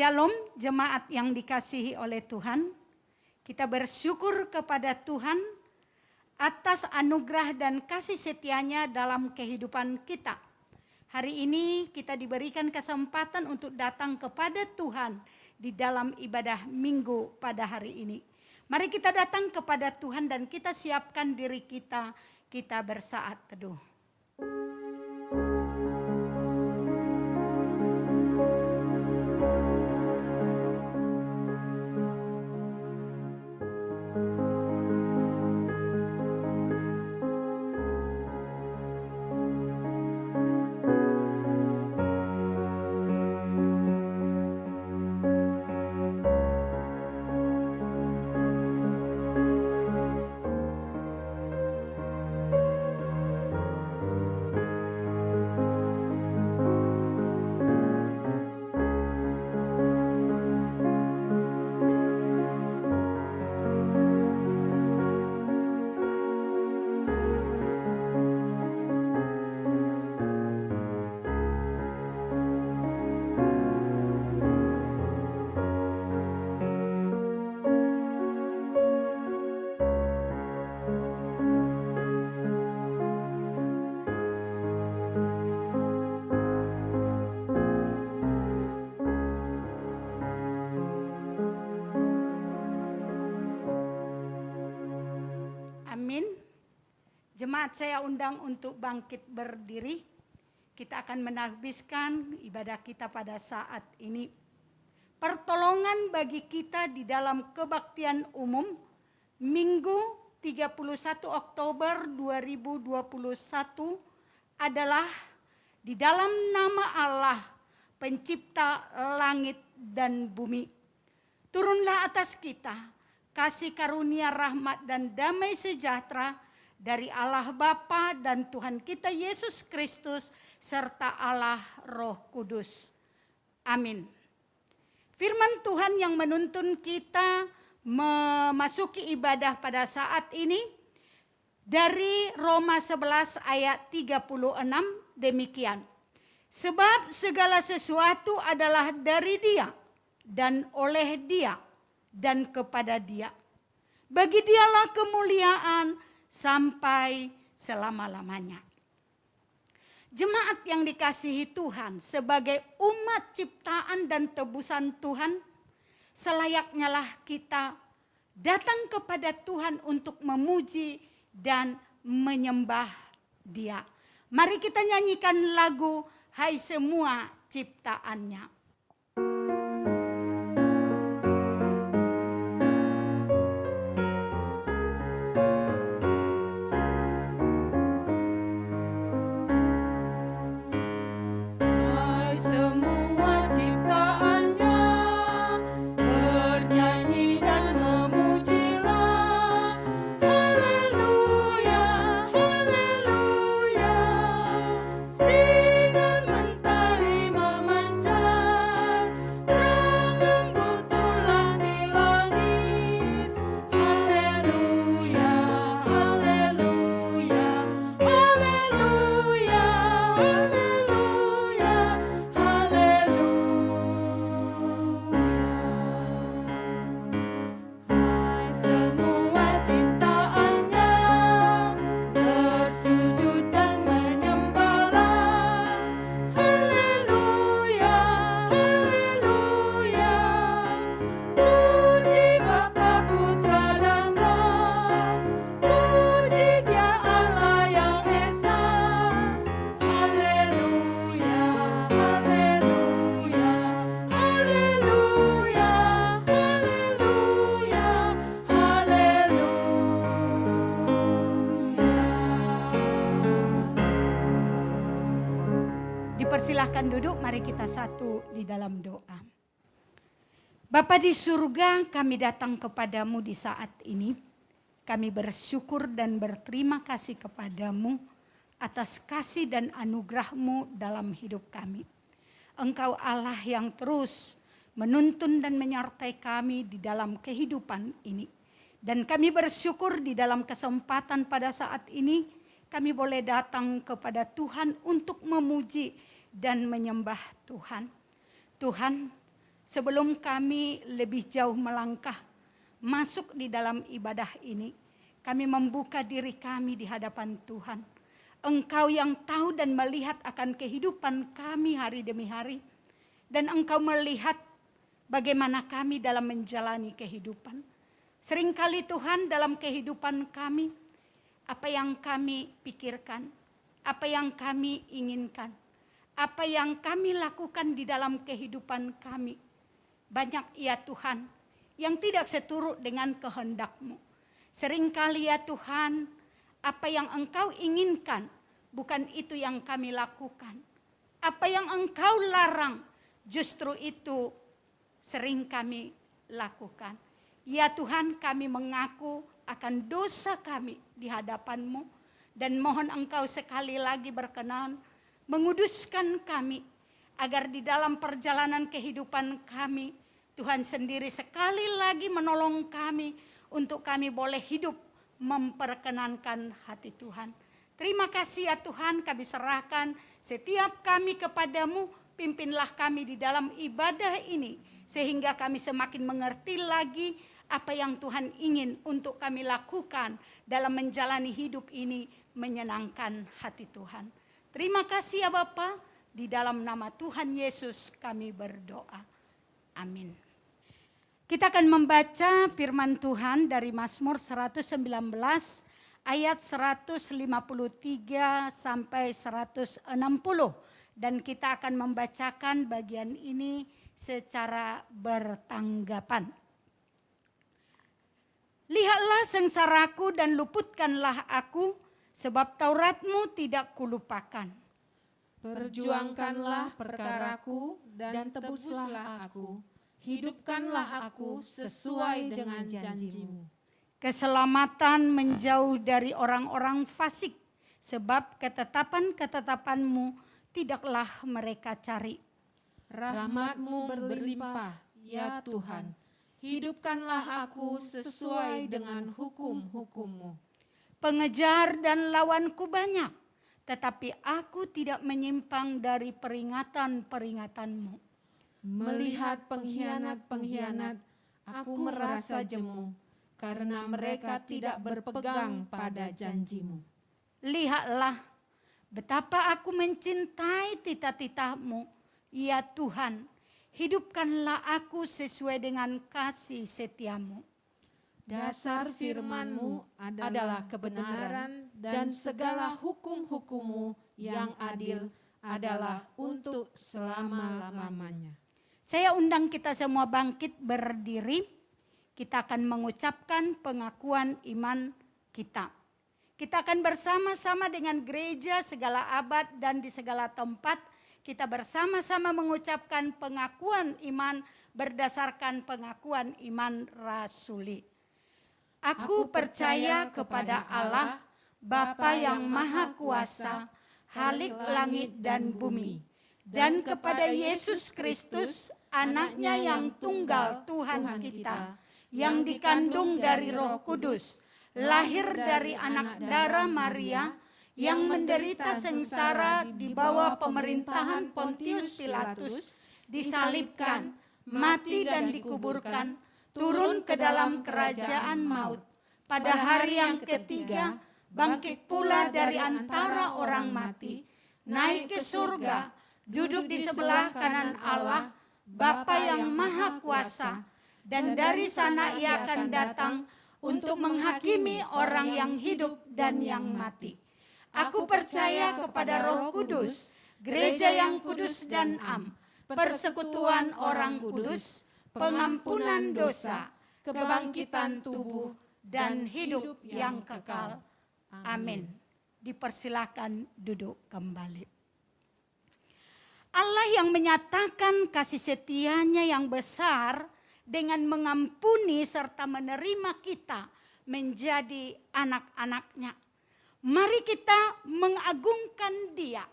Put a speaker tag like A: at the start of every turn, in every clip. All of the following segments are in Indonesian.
A: Shalom jemaat yang dikasihi oleh Tuhan. Kita bersyukur kepada Tuhan atas anugerah dan kasih setianya dalam kehidupan kita. Hari ini kita diberikan kesempatan untuk datang kepada Tuhan di dalam ibadah minggu pada hari ini. Mari kita datang kepada Tuhan dan kita siapkan diri kita bersaat teduh. Jemaat saya undang untuk bangkit berdiri. Kita akan menhabiskan ibadah kita pada saat ini. Pertolongan bagi kita di dalam kebaktian umum Minggu 31 Oktober 2021 adalah di dalam nama Allah pencipta langit dan bumi. Turunlah atas kita kasih karunia rahmat dan damai sejahtera dari Allah Bapa dan Tuhan kita Yesus Kristus serta Allah Roh Kudus. Amin. Firman Tuhan yang menuntun kita memasuki ibadah pada saat ini dari Roma 11 ayat 36 demikian. Sebab segala sesuatu adalah dari Dia dan oleh Dia dan kepada Dia. Bagi Dialah kemuliaan sampai selama-lamanya. Jemaat yang dikasihi Tuhan, sebagai umat ciptaan dan tebusan Tuhan, selayaknya lah kita datang kepada Tuhan untuk memuji dan menyembah Dia. Mari kita nyanyikan lagu Hai Semua Ciptaannya. Dipersilahkan duduk, mari kita satu di dalam doa. Bapa di surga, kami datang kepadamu di saat ini. Kami bersyukur dan berterima kasih kepadamu atas kasih dan anugerah-Mu dalam hidup kami. Engkau Allah yang terus menuntun dan menyertai kami di dalam kehidupan ini. Dan kami bersyukur di dalam kesempatan pada saat ini, kami boleh datang kepada Tuhan untuk memuji dan menyembah Tuhan. Tuhan, Sebelum kami lebih jauh melangkah masuk di dalam ibadah ini, kami membuka diri kami di hadapan Tuhan. Engkau yang tahu dan melihat akan kehidupan kami hari demi hari. Dan Engkau melihat bagaimana kami dalam menjalani kehidupan. Seringkali Tuhan dalam kehidupan kami, apa yang kami pikirkan, apa yang kami inginkan, apa yang kami lakukan di dalam kehidupan kami, banyak ya Tuhan yang tidak seturut dengan kehendak-Mu. Seringkali ya Tuhan, apa yang Engkau inginkan bukan itu yang kami lakukan. Apa yang Engkau larang justru itu sering kami lakukan. Ya Tuhan, kami mengaku akan dosa kami di hadapan-Mu dan mohon Engkau sekali lagi berkenan menguduskan kami agar di dalam perjalanan kehidupan kami Tuhan sendiri sekali lagi menolong kami untuk kami boleh hidup memperkenankan hati Tuhan. Terima kasih ya Tuhan, kami serahkan setiap kami kepadamu, pimpinlah kami di dalam ibadah ini sehingga kami semakin mengerti lagi apa yang Tuhan ingin untuk kami lakukan dalam menjalani hidup ini menyenangkan hati Tuhan. Terima kasih ya Bapa, di dalam nama Tuhan Yesus kami berdoa. Amin. Kita akan membaca firman Tuhan dari Mazmur 119 ayat 153 sampai 160. Dan kita akan membacakan bagian ini secara bertanggapan. Lihatlah sengsaraku dan luputkanlah aku, sebab Taurat-Mu tidak kulupakan.
B: Perjuangkanlah perkaraku dan tebuslah aku. Hidupkanlah aku sesuai dengan janji-Mu.
A: Keselamatan menjauh dari orang-orang fasik, sebab ketetapan-ketetapan-Mu tidaklah mereka cari.
B: Rahmat-Mu berlimpah, ya Tuhan. Hidupkanlah aku sesuai dengan hukum-hukum-Mu.
A: Pengejar dan lawanku banyak, tetapi aku tidak menyimpang dari peringatan-peringatan-Mu.
B: Melihat pengkhianat-pengkhianat, aku merasa jemu, karena mereka tidak berpegang pada janji-Mu.
A: Lihatlah, betapa aku mencintai titah-titah-Mu, ya Tuhan. Hidupkanlah aku sesuai dengan kasih setia-Mu.
B: Dasar firman-Mu adalah kebenaran dan segala hukum-hukum-Mu yang adil adalah untuk selama-lamanya.
A: Saya undang kita semua bangkit berdiri. Kita akan mengucapkan pengakuan iman kita. Kita akan bersama-sama dengan gereja segala abad dan di segala tempat. Kita bersama-sama mengucapkan pengakuan iman berdasarkan pengakuan iman rasuli. Aku percaya kepada Allah, Bapa yang Maha Kuasa, Khalik langit dan bumi, dan kepada Yesus Kristus, Anaknya yang tunggal Tuhan kita, yang dikandung dari Roh Kudus, lahir dari anak darah Maria, yang menderita sengsara di bawah pemerintahan Pontius Pilatus, disalibkan, mati dan dikuburkan, turun ke dalam kerajaan maut. Pada hari yang ketiga, bangkit pula dari antara orang mati, naik ke surga, duduk di sebelah kanan Allah, Bapa yang Maha Kuasa, dan dari sana ia akan datang untuk menghakimi orang yang hidup dan yang mati. Aku percaya kepada Roh Kudus, gereja yang kudus dan am, persekutuan orang kudus, pengampunan dosa, kebangkitan tubuh, dan hidup yang kekal. Amin. Dipersilakan duduk kembali. Allah yang menyatakan kasih setia-Nya yang besar dengan mengampuni serta menerima kita menjadi anak-anak-Nya. Mari kita mengagungkan Dia,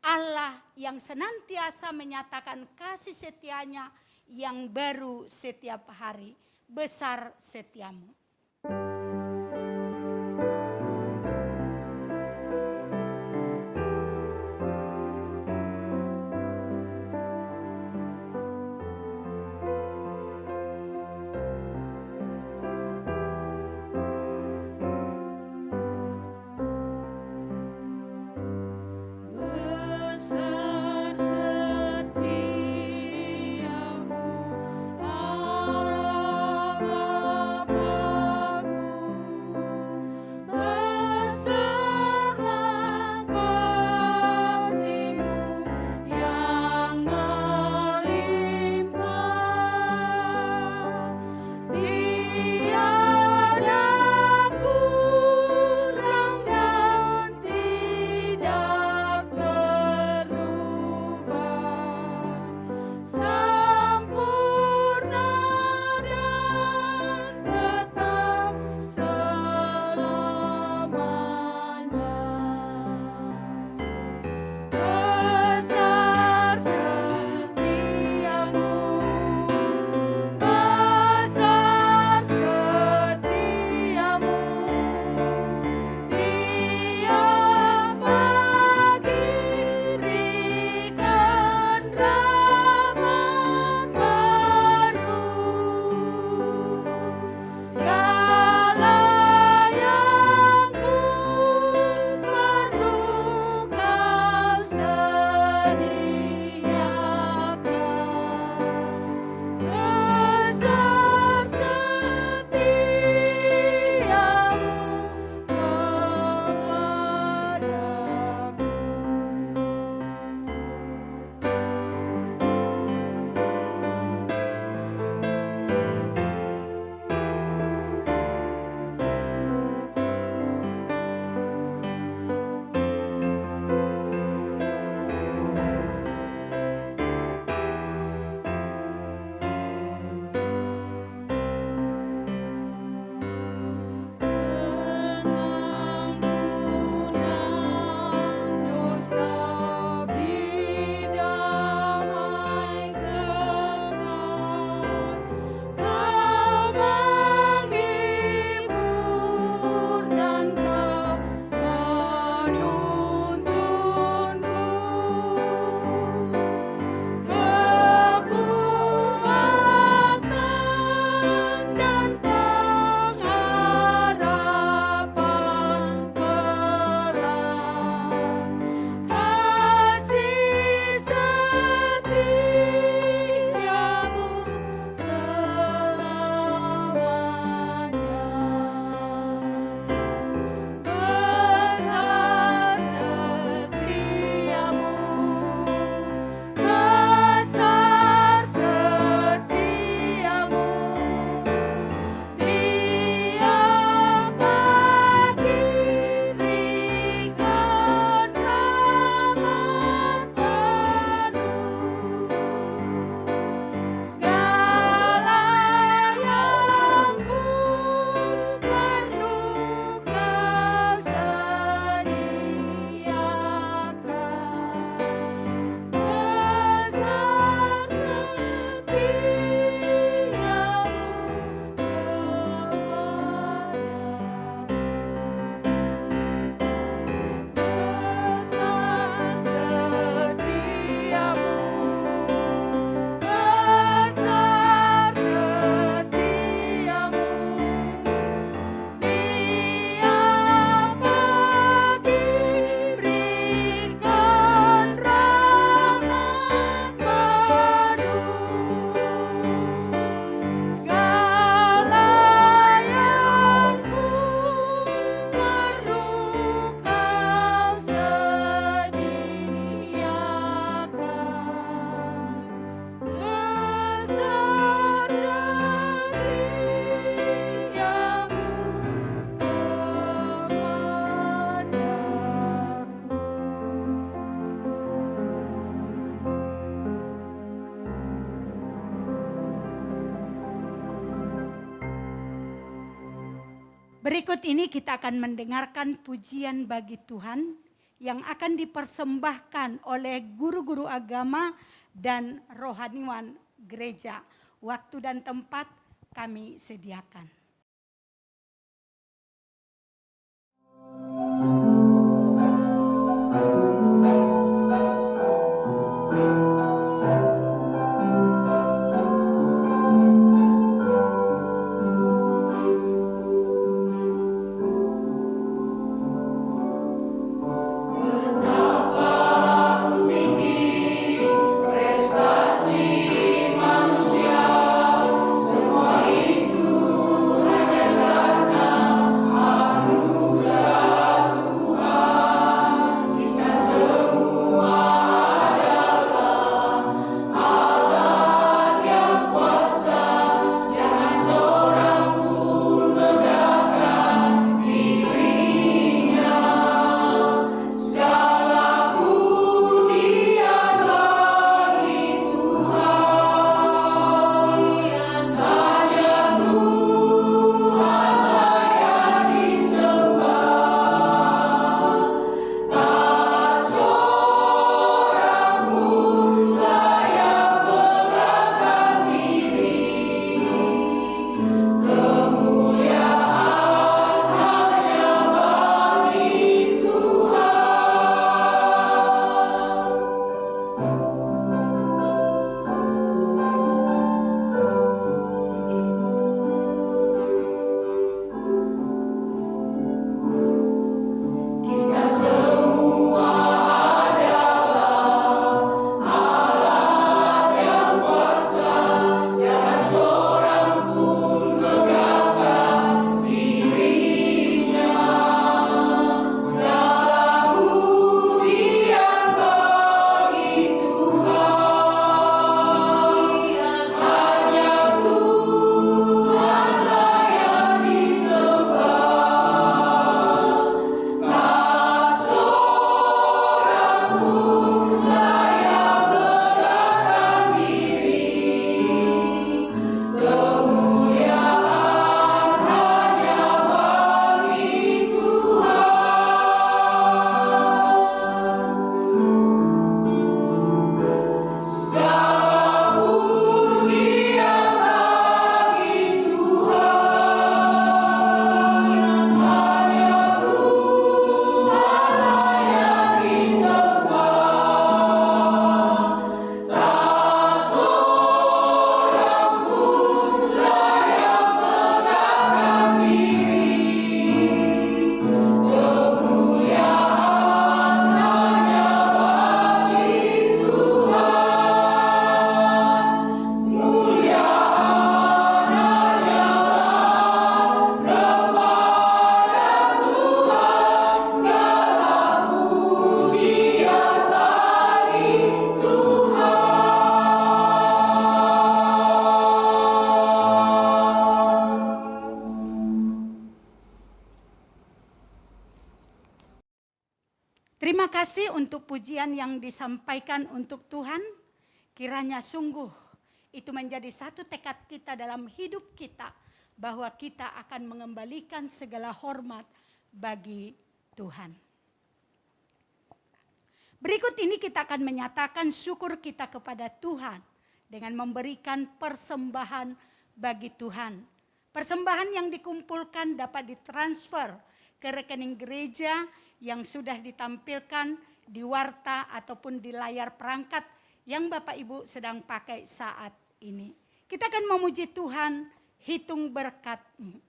A: Allah yang senantiasa menyatakan kasih setia-Nya yang baru setiap hari. Besar setia-Mu. Berikut ini kita akan mendengarkan pujian bagi Tuhan yang akan dipersembahkan oleh guru-guru agama dan rohaniwan gereja. Waktu dan tempat kami sediakan. Terima kasih untuk pujian yang disampaikan untuk Tuhan. Kiranya sungguh itu menjadi satu tekad kita dalam hidup kita, bahwa kita akan mengembalikan segala hormat bagi Tuhan. Berikut ini kita akan menyatakan syukur kita kepada Tuhan dengan memberikan persembahan bagi Tuhan. Persembahan yang dikumpulkan dapat ditransfer ke rekening gereja yang sudah ditampilkan di warta ataupun di layar perangkat yang Bapak Ibu sedang pakai saat ini. Kita akan memuji Tuhan, hitung berkat-Mu.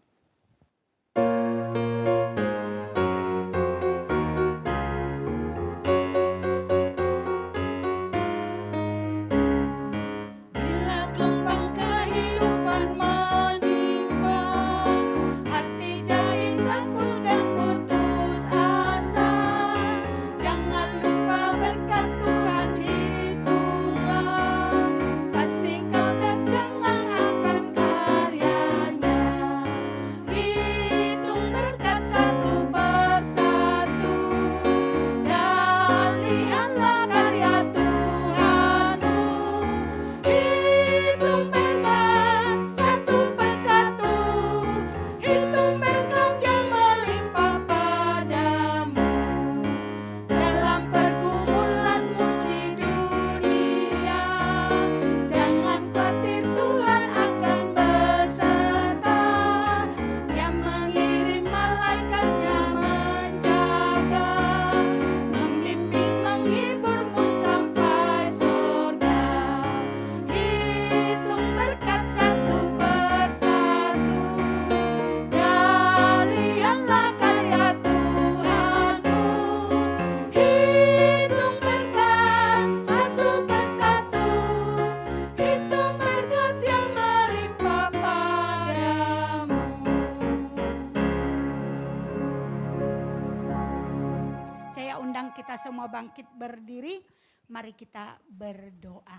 A: Saya undang kita semua bangkit berdiri, mari kita berdoa.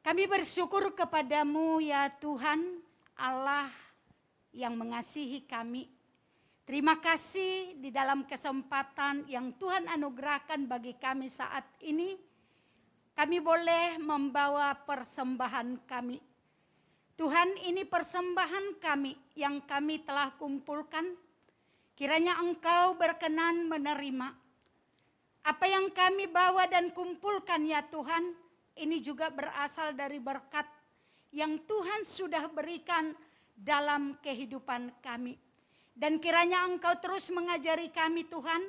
A: Kami bersyukur kepadamu ya Tuhan, Allah yang mengasihi kami. Terima kasih di dalam kesempatan yang Tuhan anugerahkan bagi kami saat ini. Kami boleh membawa persembahan kami. Tuhan, ini persembahan kami yang kami telah kumpulkan. Kiranya Engkau berkenan menerima. Apa yang kami bawa dan kumpulkan ya Tuhan, ini juga berasal dari berkat yang Tuhan sudah berikan dalam kehidupan kami. Dan kiranya Engkau terus mengajari kami Tuhan,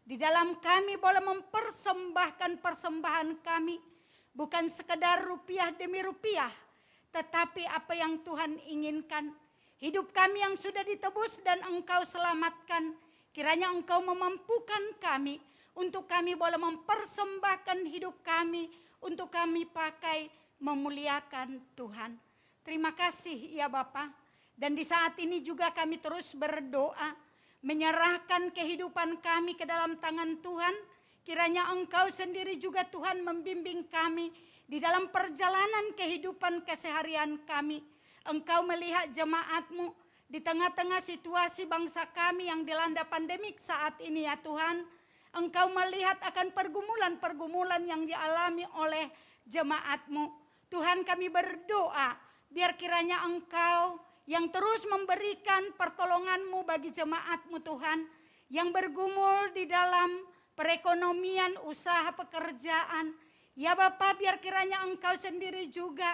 A: di dalam kami boleh mempersembahkan persembahan kami, bukan sekedar rupiah demi rupiah, tetapi apa yang Tuhan inginkan. Hidup kami yang sudah ditebus dan Engkau selamatkan, kiranya Engkau memampukan kami, untuk kami boleh mempersembahkan hidup kami, untuk kami pakai memuliakan Tuhan. Terima kasih ya Bapa. Dan di saat ini juga kami terus berdoa, menyerahkan kehidupan kami ke dalam tangan Tuhan. Kiranya Engkau sendiri juga Tuhan membimbing kami di dalam perjalanan kehidupan keseharian kami. Engkau melihat jemaat-Mu di tengah-tengah situasi bangsa kami yang dilanda pandemik saat ini ya Tuhan. Engkau melihat akan pergumulan-pergumulan yang dialami oleh jemaat-Mu. Tuhan, kami berdoa, biar kiranya Engkau yang terus memberikan pertolongan-Mu bagi jemaat-Mu Tuhan, yang bergumul di dalam perekonomian, usaha, pekerjaan. Ya Bapa, biar kiranya Engkau sendiri juga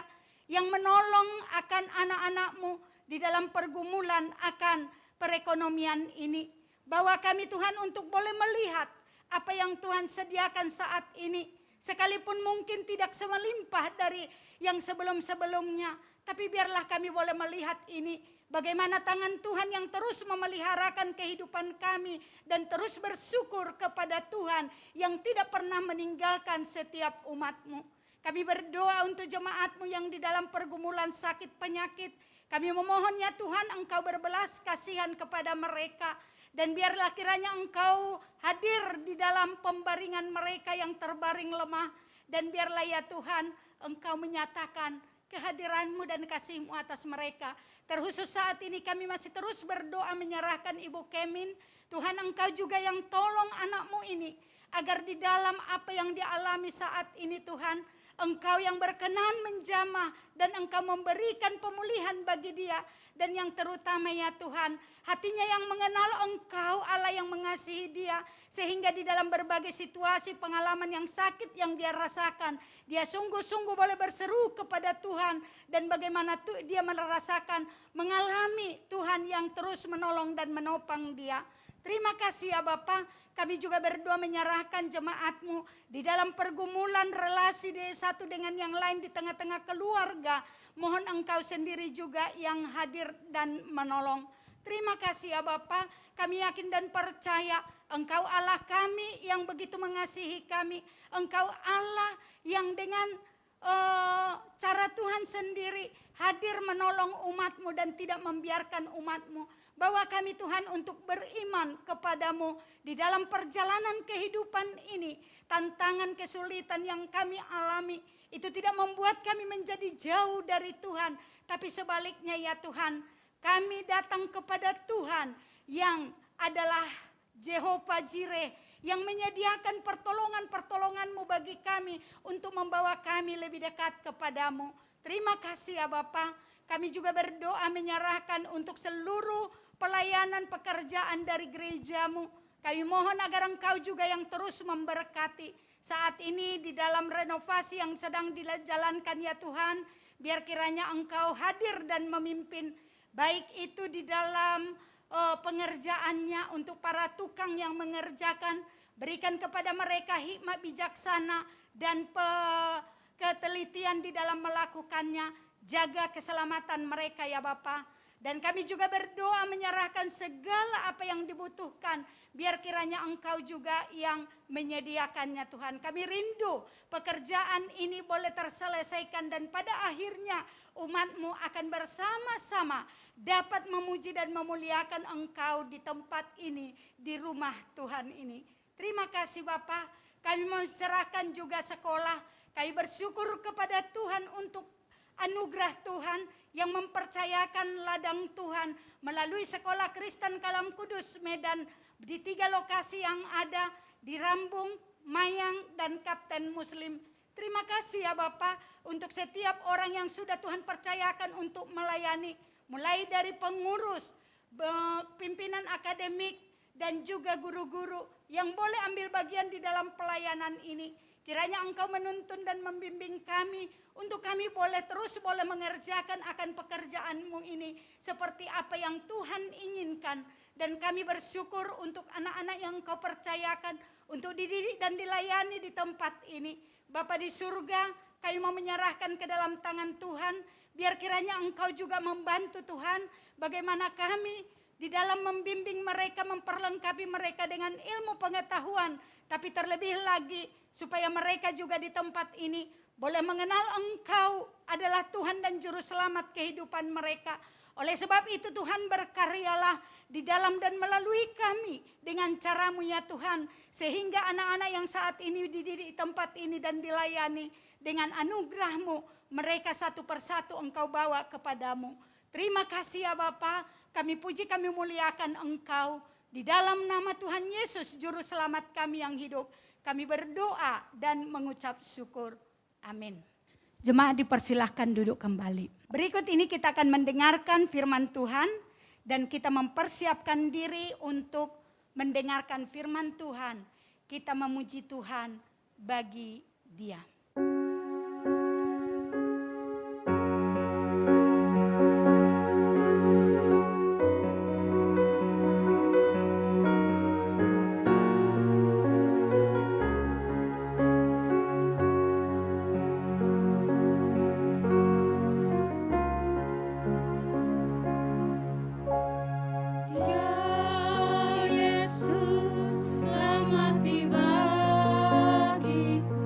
A: yang menolong akan anak-anak-Mu di dalam pergumulan akan perekonomian ini. Bawa kami Tuhan untuk boleh melihat apa yang Tuhan sediakan saat ini. Sekalipun mungkin tidak semelimpah dari yang sebelum-sebelumnya, tapi biarlah kami boleh melihat ini, bagaimana tangan Tuhan yang terus memeliharakan kehidupan kami dan terus bersyukur kepada Tuhan yang tidak pernah meninggalkan setiap umat-Mu. Kami berdoa untuk jemaat-Mu yang di dalam pergumulan sakit penyakit. Kami memohon ya Tuhan, Engkau berbelas kasihan kepada mereka. Dan biarlah kiranya Engkau hadir di dalam pembaringan mereka yang terbaring lemah. Dan biarlah ya Tuhan, Engkau menyatakan kehadiran-Mu dan kasih-Mu atas mereka. Terkhusus saat ini kami masih terus berdoa menyerahkan Ibu Kemin. Tuhan, Engkau juga yang tolong anak-Mu ini, agar di dalam apa yang dialami saat ini Tuhan, Engkau yang berkenan menjamah dan Engkau memberikan pemulihan bagi dia. Dan yang terutama ya Tuhan, hatinya yang mengenal Engkau, Allah yang mengasihi dia, sehingga di dalam berbagai situasi pengalaman yang sakit yang dia rasakan, dia sungguh-sungguh boleh berseru kepada Tuhan. Dan bagaimana dia merasakan mengalami Tuhan yang terus menolong dan menopang dia. Terima kasih ya Bapa, kami juga berdoa menyerahkan jemaat-Mu di dalam pergumulan relasi satu dengan yang lain di tengah-tengah keluarga. Mohon Engkau sendiri juga yang hadir dan menolong. Terima kasih ya Bapa, kami yakin dan percaya Engkau Allah kami yang begitu mengasihi kami. Engkau Allah yang dengan cara Tuhan sendiri hadir menolong umat-Mu dan tidak membiarkan umat-Mu. Bawa kami Tuhan untuk beriman kepadamu di dalam perjalanan kehidupan ini. Tantangan kesulitan yang kami alami itu tidak membuat kami menjadi jauh dari Tuhan. Tapi sebaliknya ya Tuhan, kami datang kepada Tuhan yang adalah Jehovah Jireh, yang menyediakan pertolongan-pertolongan-Mu bagi kami untuk membawa kami lebih dekat kepadamu. Terima kasih ya Bapa. Kami juga berdoa menyerahkan untuk seluruh pelayanan pekerjaan dari gereja-Mu. Kami mohon agar Engkau juga yang terus memberkati. Saat ini di dalam renovasi yang sedang dijalankan ya Tuhan, biar kiranya Engkau hadir dan memimpin. Baik itu di dalam pengerjaannya untuk para tukang yang mengerjakan. Berikan kepada mereka hikmat bijaksana dan ketelitian di dalam melakukannya. Jaga keselamatan mereka ya Bapa. Dan kami juga berdoa menyerahkan segala apa yang dibutuhkan. Biar kiranya Engkau juga yang menyediakannya Tuhan. Kami rindu pekerjaan ini boleh terselesaikan. Dan pada akhirnya umat-Mu akan bersama-sama dapat memuji dan memuliakan Engkau di tempat ini. Di rumah Tuhan ini. Terima kasih Bapa. Kami menserahkan juga sekolah. Kami bersyukur kepada Tuhan untuk anugerah Tuhan yang mempercayakan ladang Tuhan melalui Sekolah Kristen Kalam Kudus Medan di 3 lokasi yang ada di Rambung, Mayang, dan Kapten Muslim. Terima kasih ya Bapak untuk setiap orang yang sudah Tuhan percayakan untuk melayani, mulai dari pengurus, pimpinan akademik, dan juga guru-guru yang boleh ambil bagian di dalam pelayanan ini. Kiranya Engkau menuntun dan membimbing kami untuk kami boleh mengerjakan akan pekerjaan-Mu ini seperti apa yang Tuhan inginkan. Dan kami bersyukur untuk anak-anak yang Engkau percayakan untuk dididik dan dilayani di tempat ini. Bapa di surga, kami mau menyerahkan ke dalam tangan Tuhan. Biar kiranya Engkau juga membantu Tuhan bagaimana kami di dalam membimbing mereka, memperlengkapi mereka dengan ilmu pengetahuan. Tapi terlebih lagi supaya mereka juga di tempat ini boleh mengenal Engkau adalah Tuhan dan Juru Selamat kehidupan mereka. Oleh sebab itu Tuhan berkaryalah di dalam dan melalui kami dengan cara-Mu ya Tuhan. Sehingga anak-anak yang saat ini dididik di tempat ini dan dilayani dengan anugerah-Mu, mereka satu persatu Engkau bawa kepadamu. Terima kasih ya Bapa, kami puji kami muliakan Engkau. Di dalam nama Tuhan Yesus Juru Selamat kami yang hidup, kami berdoa dan mengucap syukur. Amin. Jemaat dipersilahkan duduk kembali. Berikut ini kita akan mendengarkan firman Tuhan dan kita mempersiapkan diri untuk mendengarkan firman Tuhan. Kita memuji Tuhan bagi Dia.
B: Yesus selamat di bagiku.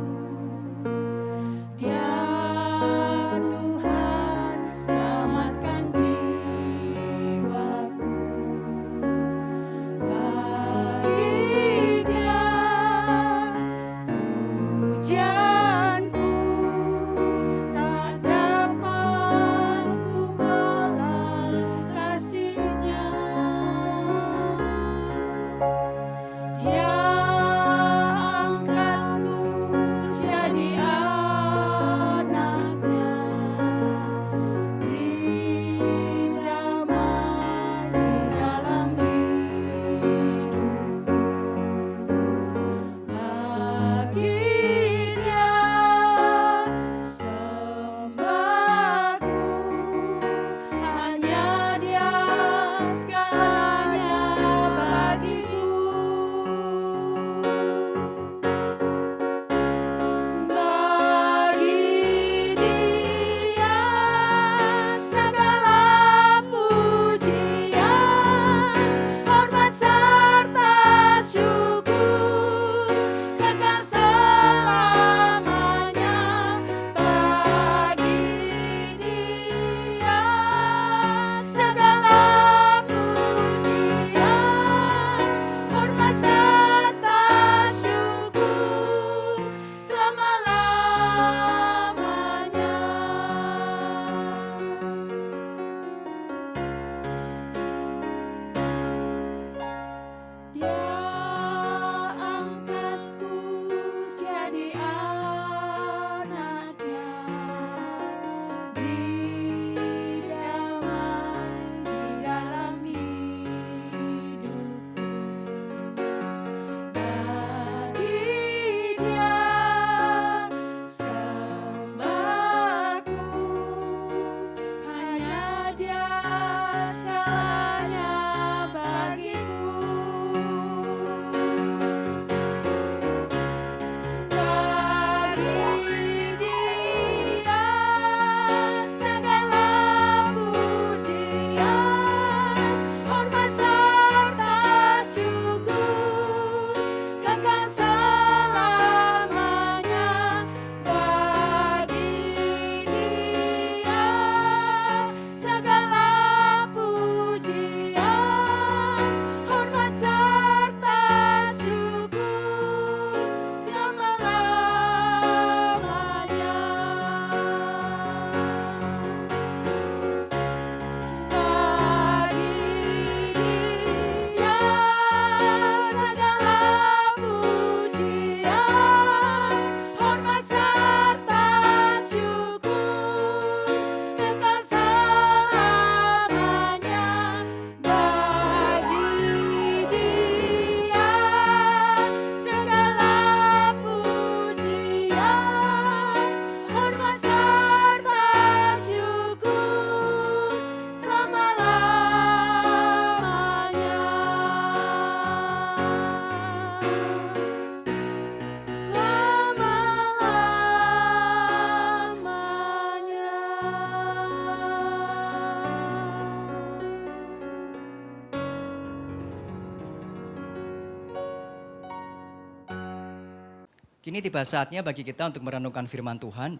C: Kini tiba saatnya bagi kita untuk merenungkan firman Tuhan.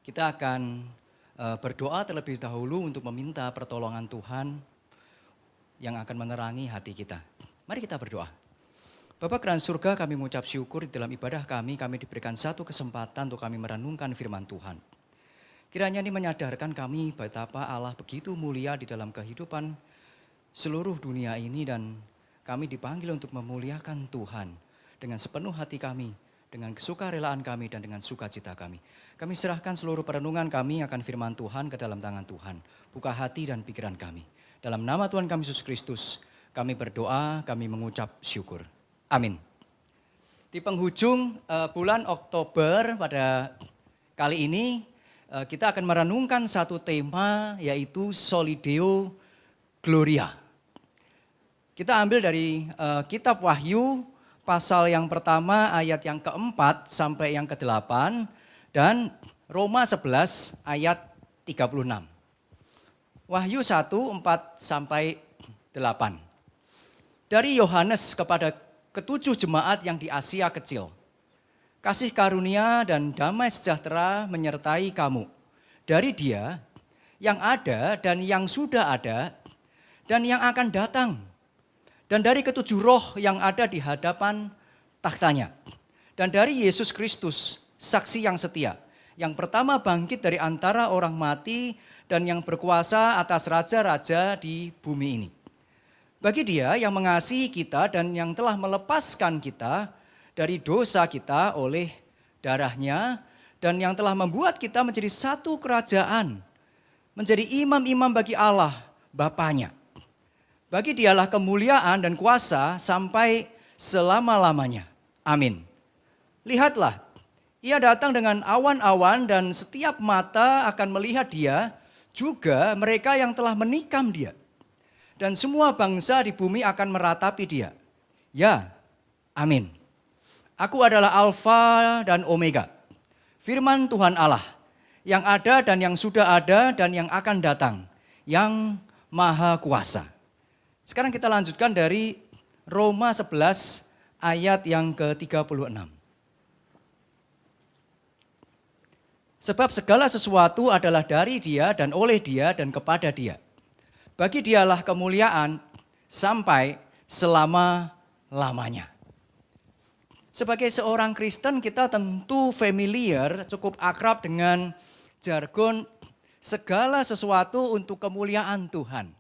C: Kita akan berdoa terlebih dahulu untuk meminta pertolongan Tuhan yang akan menerangi hati kita. Mari kita berdoa. Bapa Kerajaan Surga, kami mengucap syukur di dalam ibadah kami diberikan satu kesempatan untuk kami merenungkan firman Tuhan. Kiranya ini menyadarkan kami betapa Allah begitu mulia di dalam kehidupan seluruh dunia ini, dan kami dipanggil untuk memuliakan Tuhan dengan sepenuh hati kami, dengan kesukarelaan kami dan dengan sukacita kami. Kami serahkan seluruh perenungan kami akan firman Tuhan ke dalam tangan Tuhan. Buka hati dan pikiran kami. Dalam nama Tuhan kami Yesus Kristus, kami berdoa, kami mengucap syukur. Amin. Di penghujung bulan Oktober pada kali ini, kita akan merenungkan satu tema, yaitu Soli Deo Gloria. Kita ambil dari kitab Wahyu, pasal yang pertama ayat yang keempat sampai yang ke-8, dan Roma 11 ayat 36. Wahyu 1, 4 sampai 8. Dari Yohanes kepada ketujuh jemaat yang di Asia Kecil. Kasih karunia dan damai sejahtera menyertai kamu. Dari Dia yang ada dan yang sudah ada dan yang akan datang. Dan dari ketujuh roh yang ada di hadapan tahtanya. Dan dari Yesus Kristus, saksi yang setia. Yang pertama bangkit dari antara orang mati dan yang berkuasa atas raja-raja di bumi ini. Bagi Dia yang mengasihi kita dan yang telah melepaskan kita dari dosa kita oleh darahnya, dan yang telah membuat kita menjadi satu kerajaan, menjadi imam-imam bagi Allah Bapanya. Bagi Dialah kemuliaan dan kuasa sampai selama-lamanya. Amin. Lihatlah, Ia datang dengan awan-awan dan setiap mata akan melihat Dia, juga mereka yang telah menikam Dia. Dan semua bangsa di bumi akan meratapi Dia. Ya, amin. Aku adalah Alfa dan Omega, firman Tuhan Allah, yang ada dan yang sudah ada dan yang akan datang, yang maha kuasa. Sekarang kita lanjutkan dari Roma 11 ayat yang ke-36. Sebab segala sesuatu adalah dari Dia dan oleh Dia dan kepada Dia. Bagi Dialah kemuliaan sampai selama-lamanya. Sebagai seorang Kristen, kita tentu familiar, cukup akrab dengan jargon segala sesuatu untuk kemuliaan Tuhan.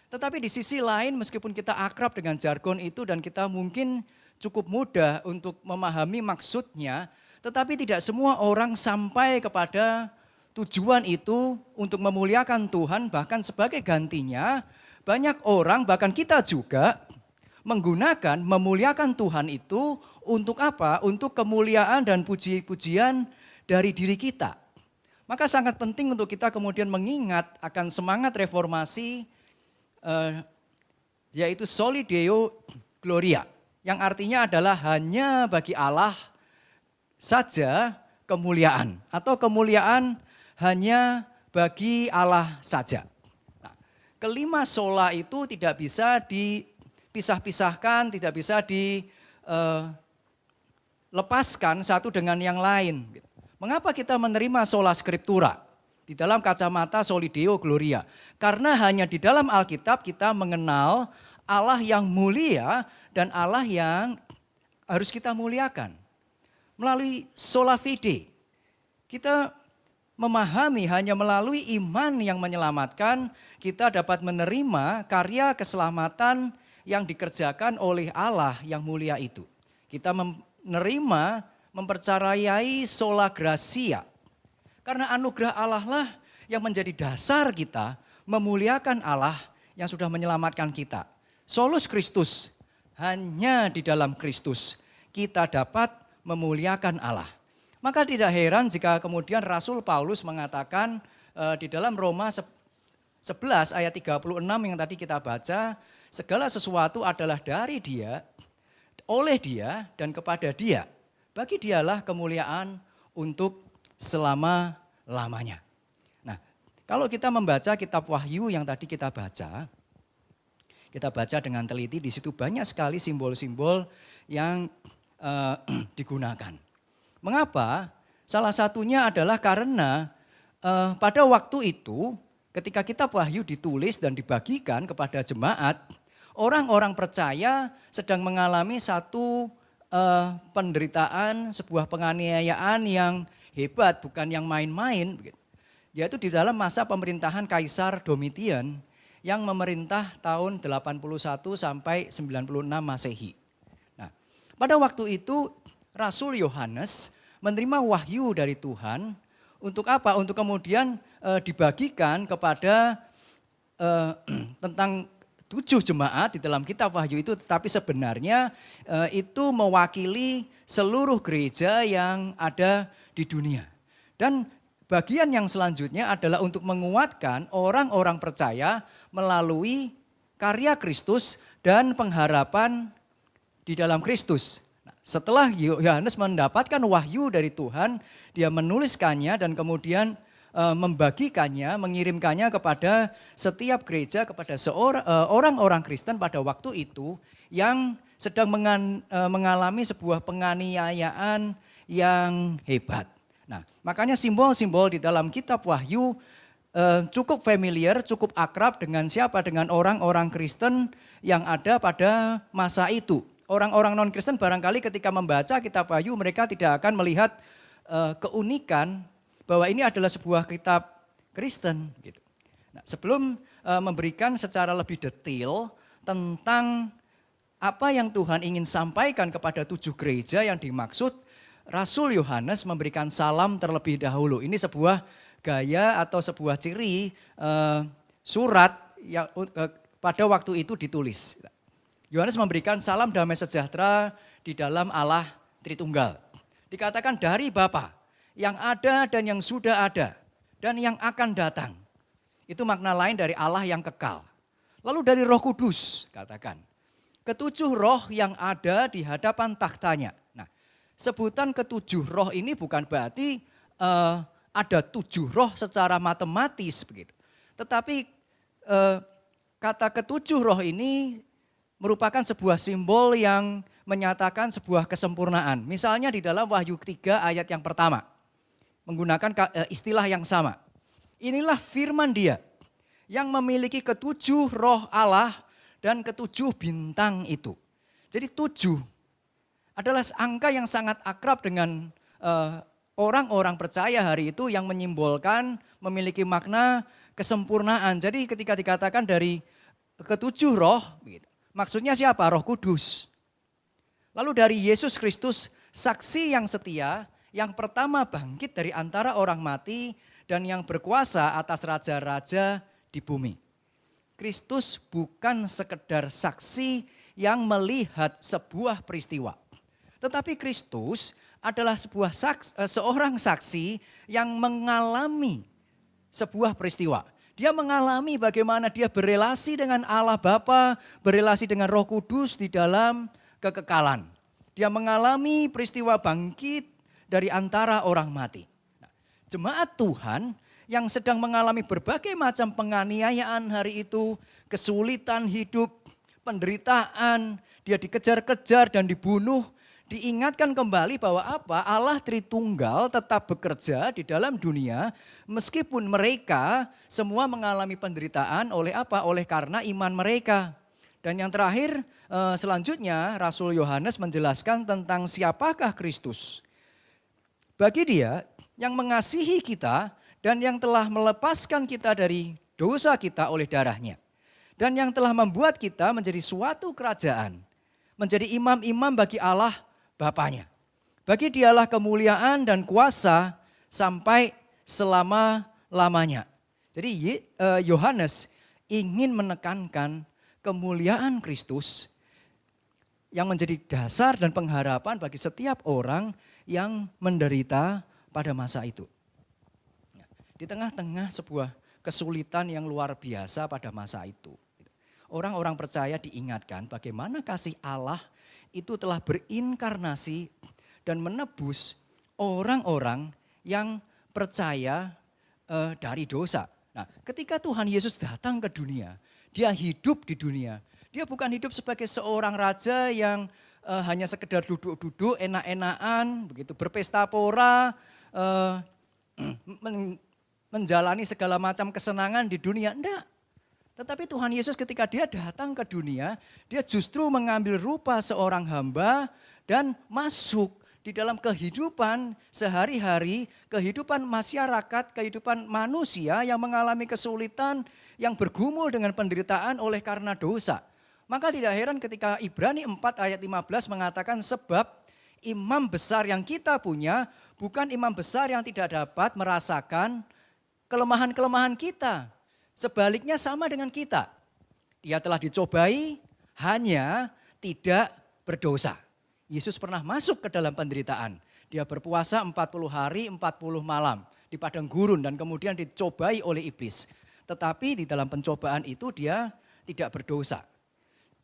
C: Tetapi di sisi lain, meskipun kita akrab dengan jargon itu dan kita mungkin cukup mudah untuk memahami maksudnya, tetapi tidak semua orang sampai kepada tujuan itu untuk memuliakan Tuhan. Bahkan sebagai gantinya, banyak orang, bahkan kita juga, menggunakan memuliakan Tuhan itu untuk apa? Untuk kemuliaan dan puji-pujian dari diri kita. Maka sangat penting untuk kita kemudian mengingat akan semangat reformasi, yaitu Soli Deo Gloria, yang artinya adalah hanya bagi Allah saja kemuliaan, atau kemuliaan hanya bagi Allah saja. Nah, kelima sola itu tidak bisa dipisah-pisahkan, tidak bisa dilepaskan satu dengan yang lain. Mengapa kita menerima sola scriptura di dalam kacamata Soli Deo Gloria? Karena hanya di dalam Alkitab kita mengenal Allah yang mulia dan Allah yang harus kita muliakan. Melalui sola fide, kita memahami hanya melalui iman yang menyelamatkan, kita dapat menerima karya keselamatan yang dikerjakan oleh Allah yang mulia itu. Kita menerima, mempercayai sola gratia. Karena anugerah Allah lah yang menjadi dasar kita memuliakan Allah yang sudah menyelamatkan kita. Solus Christus, hanya di dalam Kristus kita dapat memuliakan Allah. Maka tidak heran jika kemudian Rasul Paulus mengatakan di dalam Roma 11 ayat 36 yang tadi kita baca, segala sesuatu adalah dari Dia, oleh Dia, dan kepada Dia. Bagi Dialah kemuliaan untuk selama-lamanya. Nah, kalau kita membaca kitab Wahyu yang tadi kita baca dengan teliti, di situ banyak sekali simbol-simbol yang digunakan. Mengapa? Salah satunya adalah karena pada waktu itu ketika kitab Wahyu ditulis dan dibagikan kepada jemaat, orang-orang percaya sedang mengalami satu penderitaan, sebuah penganiayaan yang hebat, bukan yang main-main. Yaitu di dalam masa pemerintahan Kaisar Domitian yang memerintah tahun 81 sampai 96 Masehi. Nah, pada waktu itu Rasul Yohanes menerima wahyu dari Tuhan untuk apa? Untuk kemudian dibagikan kepada tentang 7 jemaat di dalam kitab Wahyu itu, tetapi sebenarnya itu mewakili seluruh gereja yang ada di dunia. Dan bagian yang selanjutnya adalah untuk menguatkan orang-orang percaya melalui karya Kristus dan pengharapan di dalam Kristus. Nah, setelah Yohanes mendapatkan wahyu dari Tuhan, dia menuliskannya dan kemudian membagikannya, mengirimkannya kepada setiap gereja, kepada orang-orang Kristen pada waktu itu yang sedang mengalami sebuah penganiayaan yang hebat. Nah, makanya simbol-simbol di dalam kitab Wahyu cukup familiar, cukup akrab dengan siapa? Dengan orang-orang Kristen yang ada pada masa itu. Orang-orang non-Kristen barangkali ketika membaca kitab Wahyu mereka tidak akan melihat keunikan bahwa ini adalah sebuah kitab Kristen. Gitu. Nah, sebelum memberikan secara lebih detail tentang apa yang Tuhan ingin sampaikan kepada 7 gereja yang dimaksud, Rasul Yohanes memberikan salam terlebih dahulu. Ini sebuah gaya atau sebuah ciri surat yang pada waktu itu ditulis. Yohanes memberikan salam damai sejahtera di dalam Allah Tritunggal. Dikatakan dari Bapa yang ada dan yang sudah ada dan yang akan datang. Itu makna lain dari Allah yang kekal. Lalu dari Roh Kudus, katakan. Ketujuh roh yang ada di hadapan takhtanya. Nah, sebutan ketujuh roh ini bukan berarti ada 7 roh secara matematis begitu. Tetapi kata ketujuh roh ini merupakan sebuah simbol yang menyatakan sebuah kesempurnaan. Misalnya di dalam Wahyu 3 ayat yang pertama. Menggunakan istilah yang sama. Inilah firman Dia yang memiliki ketujuh roh Allah dan ketujuh bintang itu. Jadi 7 adalah angka yang sangat akrab dengan orang-orang percaya hari itu yang menyimbolkan memiliki makna kesempurnaan. Jadi ketika dikatakan dari ketujuh roh, maksudnya siapa? Roh Kudus. Lalu dari Yesus Kristus, saksi yang setia, yang pertama bangkit dari antara orang mati dan yang berkuasa atas raja-raja di bumi. Kristus bukan sekedar saksi yang melihat sebuah peristiwa. Tetapi Kristus adalah seorang saksi yang mengalami sebuah peristiwa. Dia mengalami bagaimana dia berelasi dengan Allah Bapa, berelasi dengan Roh Kudus di dalam kekekalan. Dia mengalami peristiwa bangkit dari antara orang mati. Nah, jemaat Tuhan yang sedang mengalami berbagai macam penganiayaan hari itu, kesulitan hidup, penderitaan, dia dikejar-kejar dan dibunuh, diingatkan kembali bahwa apa? Allah Tritunggal tetap bekerja di dalam dunia meskipun mereka semua mengalami penderitaan oleh apa? Oleh karena iman mereka. Dan yang terakhir selanjutnya Rasul Yohanes menjelaskan tentang siapakah Kristus. Bagi Dia yang mengasihi kita dan yang telah melepaskan kita dari dosa kita oleh darah-Nya. Dan yang telah membuat kita menjadi suatu kerajaan, menjadi imam-imam bagi Allah Bapanya. Bagi Dialah kemuliaan dan kuasa sampai selama-lamanya. Jadi Yohanes ingin menekankan kemuliaan Kristus yang menjadi dasar dan pengharapan bagi setiap orang yang menderita pada masa itu. Di tengah-tengah sebuah kesulitan yang luar biasa pada masa itu. Orang-orang percaya diingatkan bagaimana kasih Allah itu telah berinkarnasi dan menebus orang-orang yang percaya dari dosa. Nah, ketika Tuhan Yesus datang ke dunia, Dia hidup di dunia. Dia bukan hidup sebagai seorang raja yang hanya sekedar duduk-duduk, enak-enakan, begitu berpesta pora, menjalani segala macam kesenangan di dunia. Enggak. Tetapi Tuhan Yesus ketika dia datang ke dunia, dia justru mengambil rupa seorang hamba dan masuk di dalam kehidupan sehari-hari, kehidupan masyarakat, kehidupan manusia yang mengalami kesulitan, yang bergumul dengan penderitaan oleh karena dosa. Maka tidak heran ketika Ibrani 4 ayat 15 mengatakan sebab imam besar yang kita punya bukan imam besar yang tidak dapat merasakan kelemahan-kelemahan kita. Sebaliknya sama dengan kita. Dia telah dicobai hanya tidak berdosa. Yesus pernah masuk ke dalam penderitaan. Dia berpuasa 40 hari 40 malam di padang gurun dan kemudian dicobai oleh iblis. Tetapi di dalam pencobaan itu dia tidak berdosa.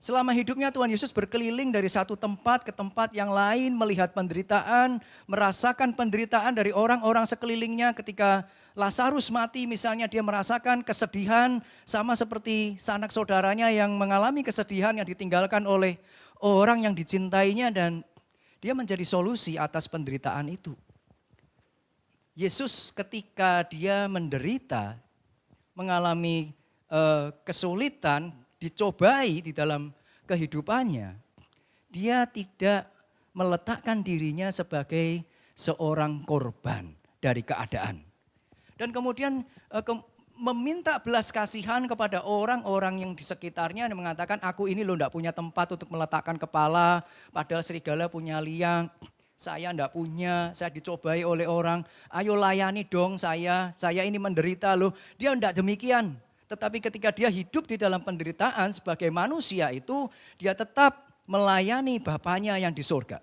C: Selama hidupnya Tuhan Yesus berkeliling dari satu tempat ke tempat yang lain, melihat penderitaan, merasakan penderitaan dari orang-orang sekelilingnya. Ketika Lazarus mati misalnya, dia merasakan kesedihan sama seperti sanak saudaranya yang mengalami kesedihan yang ditinggalkan oleh orang yang dicintainya, dan dia menjadi solusi atas penderitaan itu. Yesus ketika dia menderita, mengalami kesulitan, dicobai di dalam kehidupannya, dia tidak meletakkan dirinya sebagai seorang korban dari keadaan. Dan kemudian meminta belas kasihan kepada orang-orang yang di sekitarnya dan mengatakan, aku ini loh enggak punya tempat untuk meletakkan kepala, padahal serigala punya liang, saya enggak punya, saya dicobai oleh orang, ayo layani dong saya ini menderita loh. Dia enggak demikian. Tetapi ketika dia hidup di dalam penderitaan sebagai manusia itu, dia tetap melayani Bapanya yang di surga.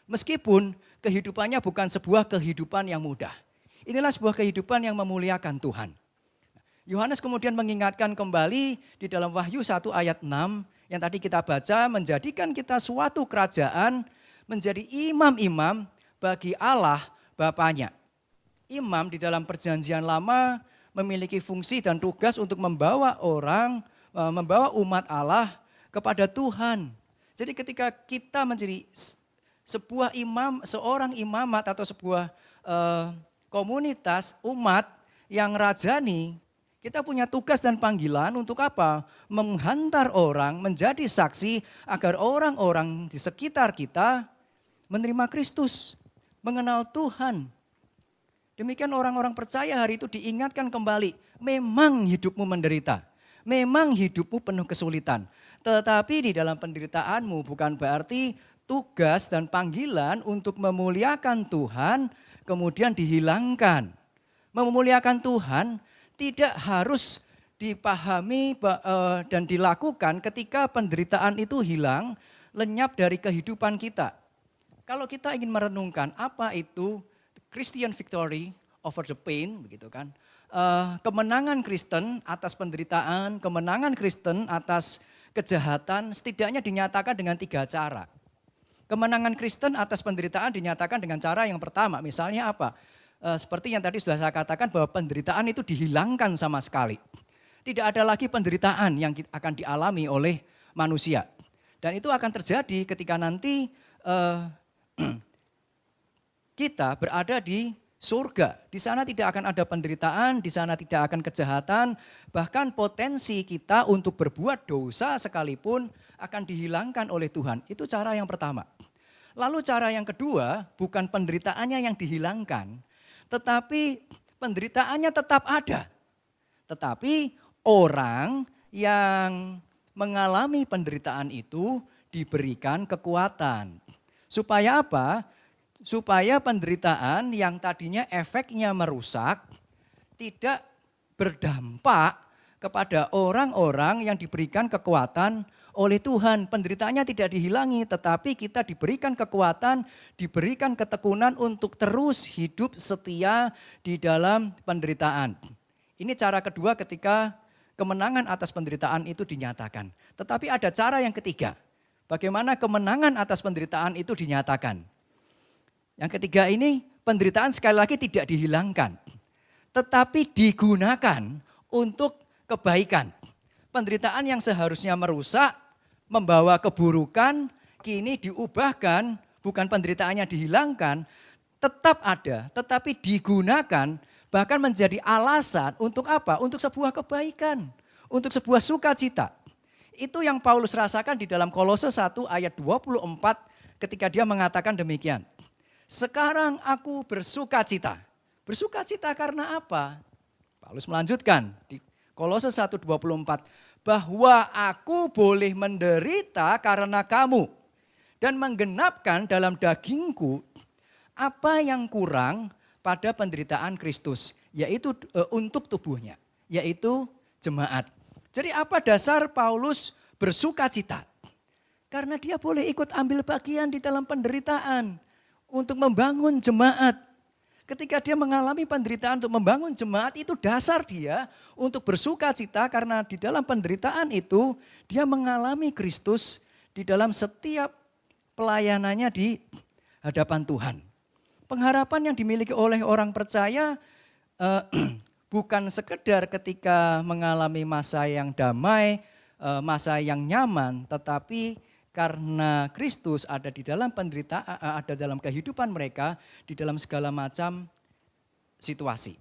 C: Meskipun kehidupannya bukan sebuah kehidupan yang mudah. Inilah sebuah kehidupan yang memuliakan Tuhan. Yohanes kemudian mengingatkan kembali di dalam Wahyu 1 ayat 6 yang tadi kita baca, menjadikan kita suatu kerajaan, menjadi imam-imam bagi Allah Bapanya. Imam di dalam perjanjian lama memiliki fungsi dan tugas untuk membawa membawa umat Allah kepada Tuhan. Jadi ketika kita menjadi sebuah imam, seorang imamat atau sebuah komunitas umat yang rajani, kita punya tugas dan panggilan untuk apa? Menghantar orang menjadi saksi agar orang-orang di sekitar kita menerima Kristus, mengenal Tuhan. Demikian orang-orang percaya hari itu diingatkan kembali, memang hidupmu menderita, memang hidupmu penuh kesulitan. Tetapi di dalam penderitaanmu bukan berarti tugas dan panggilan untuk memuliakan Tuhan kemudian dihilangkan. Memuliakan Tuhan tidak harus dipahami dan dilakukan ketika penderitaan itu hilang, lenyap dari kehidupan kita. Kalau kita ingin merenungkan apa itu Christian victory over the pain, begitu kan? Kemenangan Kristen atas penderitaan, kemenangan Kristen atas kejahatan setidaknya dinyatakan dengan 3 cara. Kemenangan Kristen atas penderitaan dinyatakan dengan cara yang pertama, misalnya apa? Seperti yang tadi sudah saya katakan bahwa penderitaan itu dihilangkan sama sekali. Tidak ada lagi penderitaan yang akan dialami oleh manusia. Dan itu akan terjadi ketika nanti kita berada di surga. Di sana tidak akan ada penderitaan, di sana tidak akan kejahatan, bahkan potensi kita untuk berbuat dosa sekalipun akan dihilangkan oleh Tuhan. Itu cara yang pertama. Lalu cara yang kedua, bukan penderitaannya yang dihilangkan, tetapi penderitaannya tetap ada. Tetapi orang yang mengalami penderitaan itu diberikan kekuatan. Supaya apa? Supaya penderitaan yang tadinya efeknya merusak tidak berdampak kepada orang-orang yang diberikan kekuatan oleh Tuhan. Penderitaannya tidak dihilangi, tetapi kita diberikan kekuatan, diberikan ketekunan untuk terus hidup setia di dalam penderitaan. Ini cara kedua ketika kemenangan atas penderitaan itu dinyatakan. Tetapi ada cara yang ketiga, bagaimana kemenangan atas penderitaan itu dinyatakan. Yang ketiga ini, penderitaan sekali lagi tidak dihilangkan, tetapi digunakan untuk kebaikan. Penderitaan yang seharusnya merusak, membawa keburukan, kini diubahkan, bukan penderitaannya dihilangkan, tetap ada, tetapi digunakan bahkan menjadi alasan untuk apa? Untuk sebuah kebaikan, untuk sebuah sukacita. Itu yang Paulus rasakan di dalam Kolose 1 ayat 24 ketika dia mengatakan demikian. Sekarang aku bersukacita. Bersukacita karena apa? Paulus melanjutkan di Kolose 1:24, bahwa aku boleh menderita karena kamu dan menggenapkan dalam dagingku apa yang kurang pada penderitaan Kristus, yaitu untuk tubuhnya, yaitu jemaat. Jadi apa dasar Paulus bersukacita? Karena dia boleh ikut ambil bagian di dalam penderitaan untuk membangun jemaat. Ketika dia mengalami penderitaan untuk membangun jemaat, itu dasar dia untuk bersukacita karena di dalam penderitaan itu dia mengalami Kristus di dalam setiap pelayanannya di hadapan Tuhan. Pengharapan yang dimiliki oleh orang percaya bukan sekedar ketika mengalami masa yang damai, masa yang nyaman, tetapi karena Kristus ada di dalam penderitaan, ada dalam kehidupan mereka, di dalam segala macam situasi.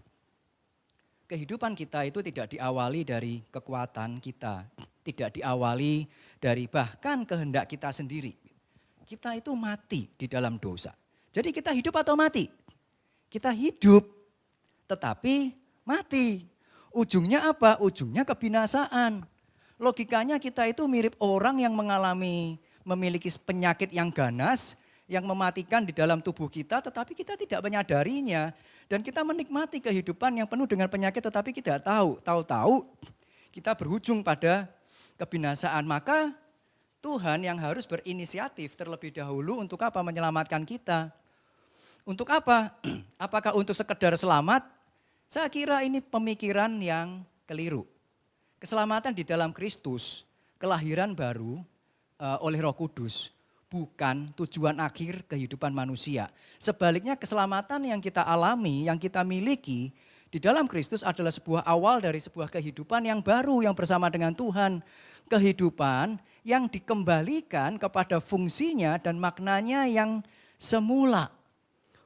C: Kehidupan kita itu tidak diawali dari kekuatan kita, tidak diawali dari bahkan kehendak kita sendiri. Kita itu mati di dalam dosa. Jadi kita hidup atau mati? Kita hidup, tetapi mati. Ujungnya apa? Ujungnya kebinasaan. Logikanya kita itu mirip orang yang memiliki penyakit yang ganas, yang mematikan di dalam tubuh kita, tetapi kita tidak menyadarinya. Dan kita menikmati kehidupan yang penuh dengan penyakit, tetapi kita tahu-tahu kita berujung pada kebinasaan. Maka Tuhan yang harus berinisiatif terlebih dahulu untuk apa? Menyelamatkan kita. Untuk apa? Apakah untuk sekedar selamat? Saya kira ini pemikiran yang keliru. Keselamatan di dalam Kristus, kelahiran baru oleh Roh Kudus, bukan tujuan akhir kehidupan manusia. Sebaliknya keselamatan yang kita alami, yang kita miliki di dalam Kristus adalah sebuah awal dari sebuah kehidupan yang baru yang bersama dengan Tuhan. Kehidupan yang dikembalikan kepada fungsinya dan maknanya yang semula.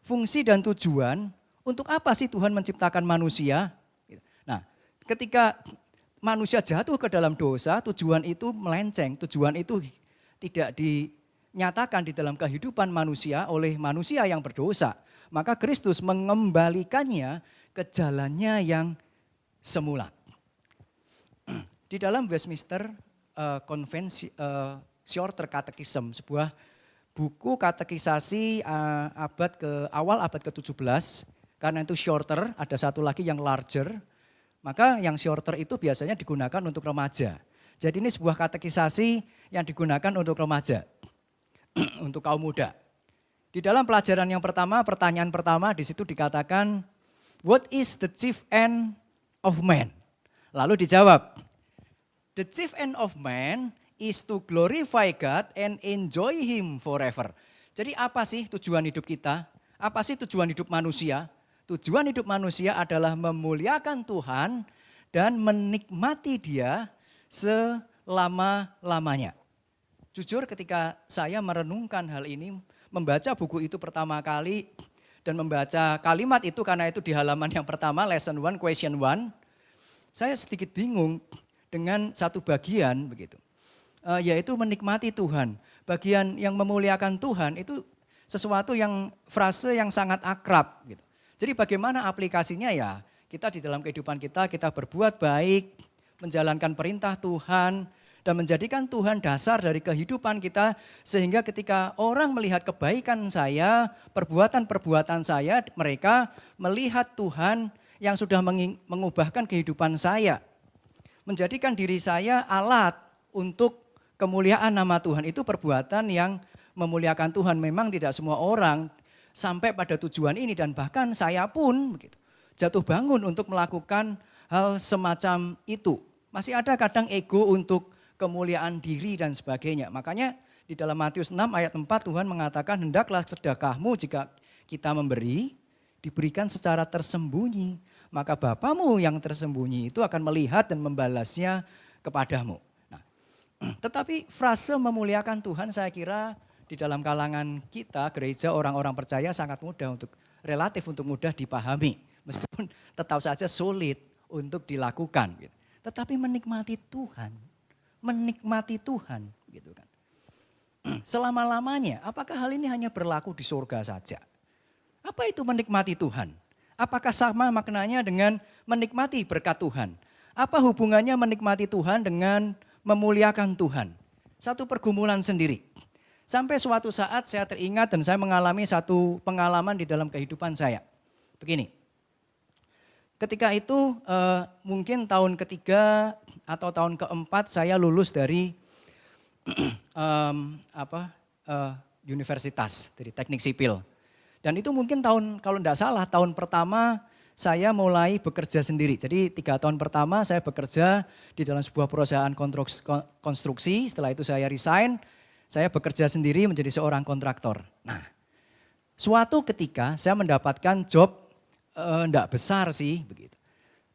C: Fungsi dan tujuan, untuk apa sih Tuhan menciptakan manusia? Nah, ketika manusia jatuh ke dalam dosa, tujuan itu melenceng, tujuan itu tidak dinyatakan di dalam kehidupan manusia oleh manusia yang berdosa. Maka Kristus mengembalikannya ke jalannya yang semula. Di dalam Westminster Shorter Catechism, sebuah buku katekisasi awal abad ke-17, karena itu shorter, ada satu lagi yang larger, maka yang shorter itu biasanya digunakan untuk remaja. Jadi ini sebuah katekisasi yang digunakan untuk remaja, untuk kaum muda. Di dalam pelajaran yang pertama, pertanyaan pertama di situ dikatakan, what is the chief end of man? Lalu dijawab, the chief end of man is to glorify God and enjoy Him forever. Jadi apa sih tujuan hidup kita? Apa sih tujuan hidup manusia? Tujuan hidup manusia adalah memuliakan Tuhan dan menikmati Dia selama-lamanya. Jujur ketika saya merenungkan hal ini, membaca buku itu pertama kali dan membaca kalimat itu karena itu di halaman yang pertama, lesson 1, question 1, saya sedikit bingung dengan satu bagian begitu. Yaitu menikmati Tuhan. Bagian yang memuliakan Tuhan itu sesuatu yang frase yang sangat akrab gitu. Jadi bagaimana aplikasinya ya? Kita di dalam kehidupan kita berbuat baik, menjalankan perintah Tuhan dan menjadikan Tuhan dasar dari kehidupan kita sehingga ketika orang melihat kebaikan saya, perbuatan-perbuatan saya, mereka melihat Tuhan yang sudah mengubahkan kehidupan saya. Menjadikan diri saya alat untuk kemuliaan nama Tuhan. Itu perbuatan yang memuliakan Tuhan. Memang tidak semua orang sampai pada tujuan ini dan bahkan saya pun begitu, jatuh bangun untuk melakukan hal semacam itu. Masih ada kadang ego untuk kemuliaan diri dan sebagainya. Makanya di dalam Matius 6 ayat 4 Tuhan mengatakan hendaklah sedekahmu jika kita memberi, diberikan secara tersembunyi. Maka Bapamu yang tersembunyi itu akan melihat dan membalasnya kepadamu. Nah, tetapi frase memuliakan Tuhan saya kira di dalam kalangan kita, gereja, orang-orang percaya sangat mudah relatif untuk mudah dipahami. Meskipun tetap saja sulit untuk dilakukan. Gitu. Tetapi menikmati Tuhan gitu kan. Selama-lamanya, apakah hal ini hanya berlaku di surga saja? Apa itu menikmati Tuhan? Apakah sama maknanya dengan menikmati berkat Tuhan? Apa hubungannya menikmati Tuhan dengan memuliakan Tuhan? Satu pergumulan sendiri. Sampai suatu saat saya teringat dan saya mengalami satu pengalaman di dalam kehidupan saya. Begini, ketika itu mungkin tahun ketiga atau tahun keempat saya lulus dari universitas, dari teknik sipil. Dan itu mungkin kalau tidak salah tahun pertama saya mulai bekerja sendiri. Jadi 3 tahun pertama saya bekerja di dalam sebuah perusahaan konstruksi, setelah itu saya resign. Saya bekerja sendiri menjadi seorang kontraktor. Nah, suatu ketika saya mendapatkan job enggak besar sih begitu.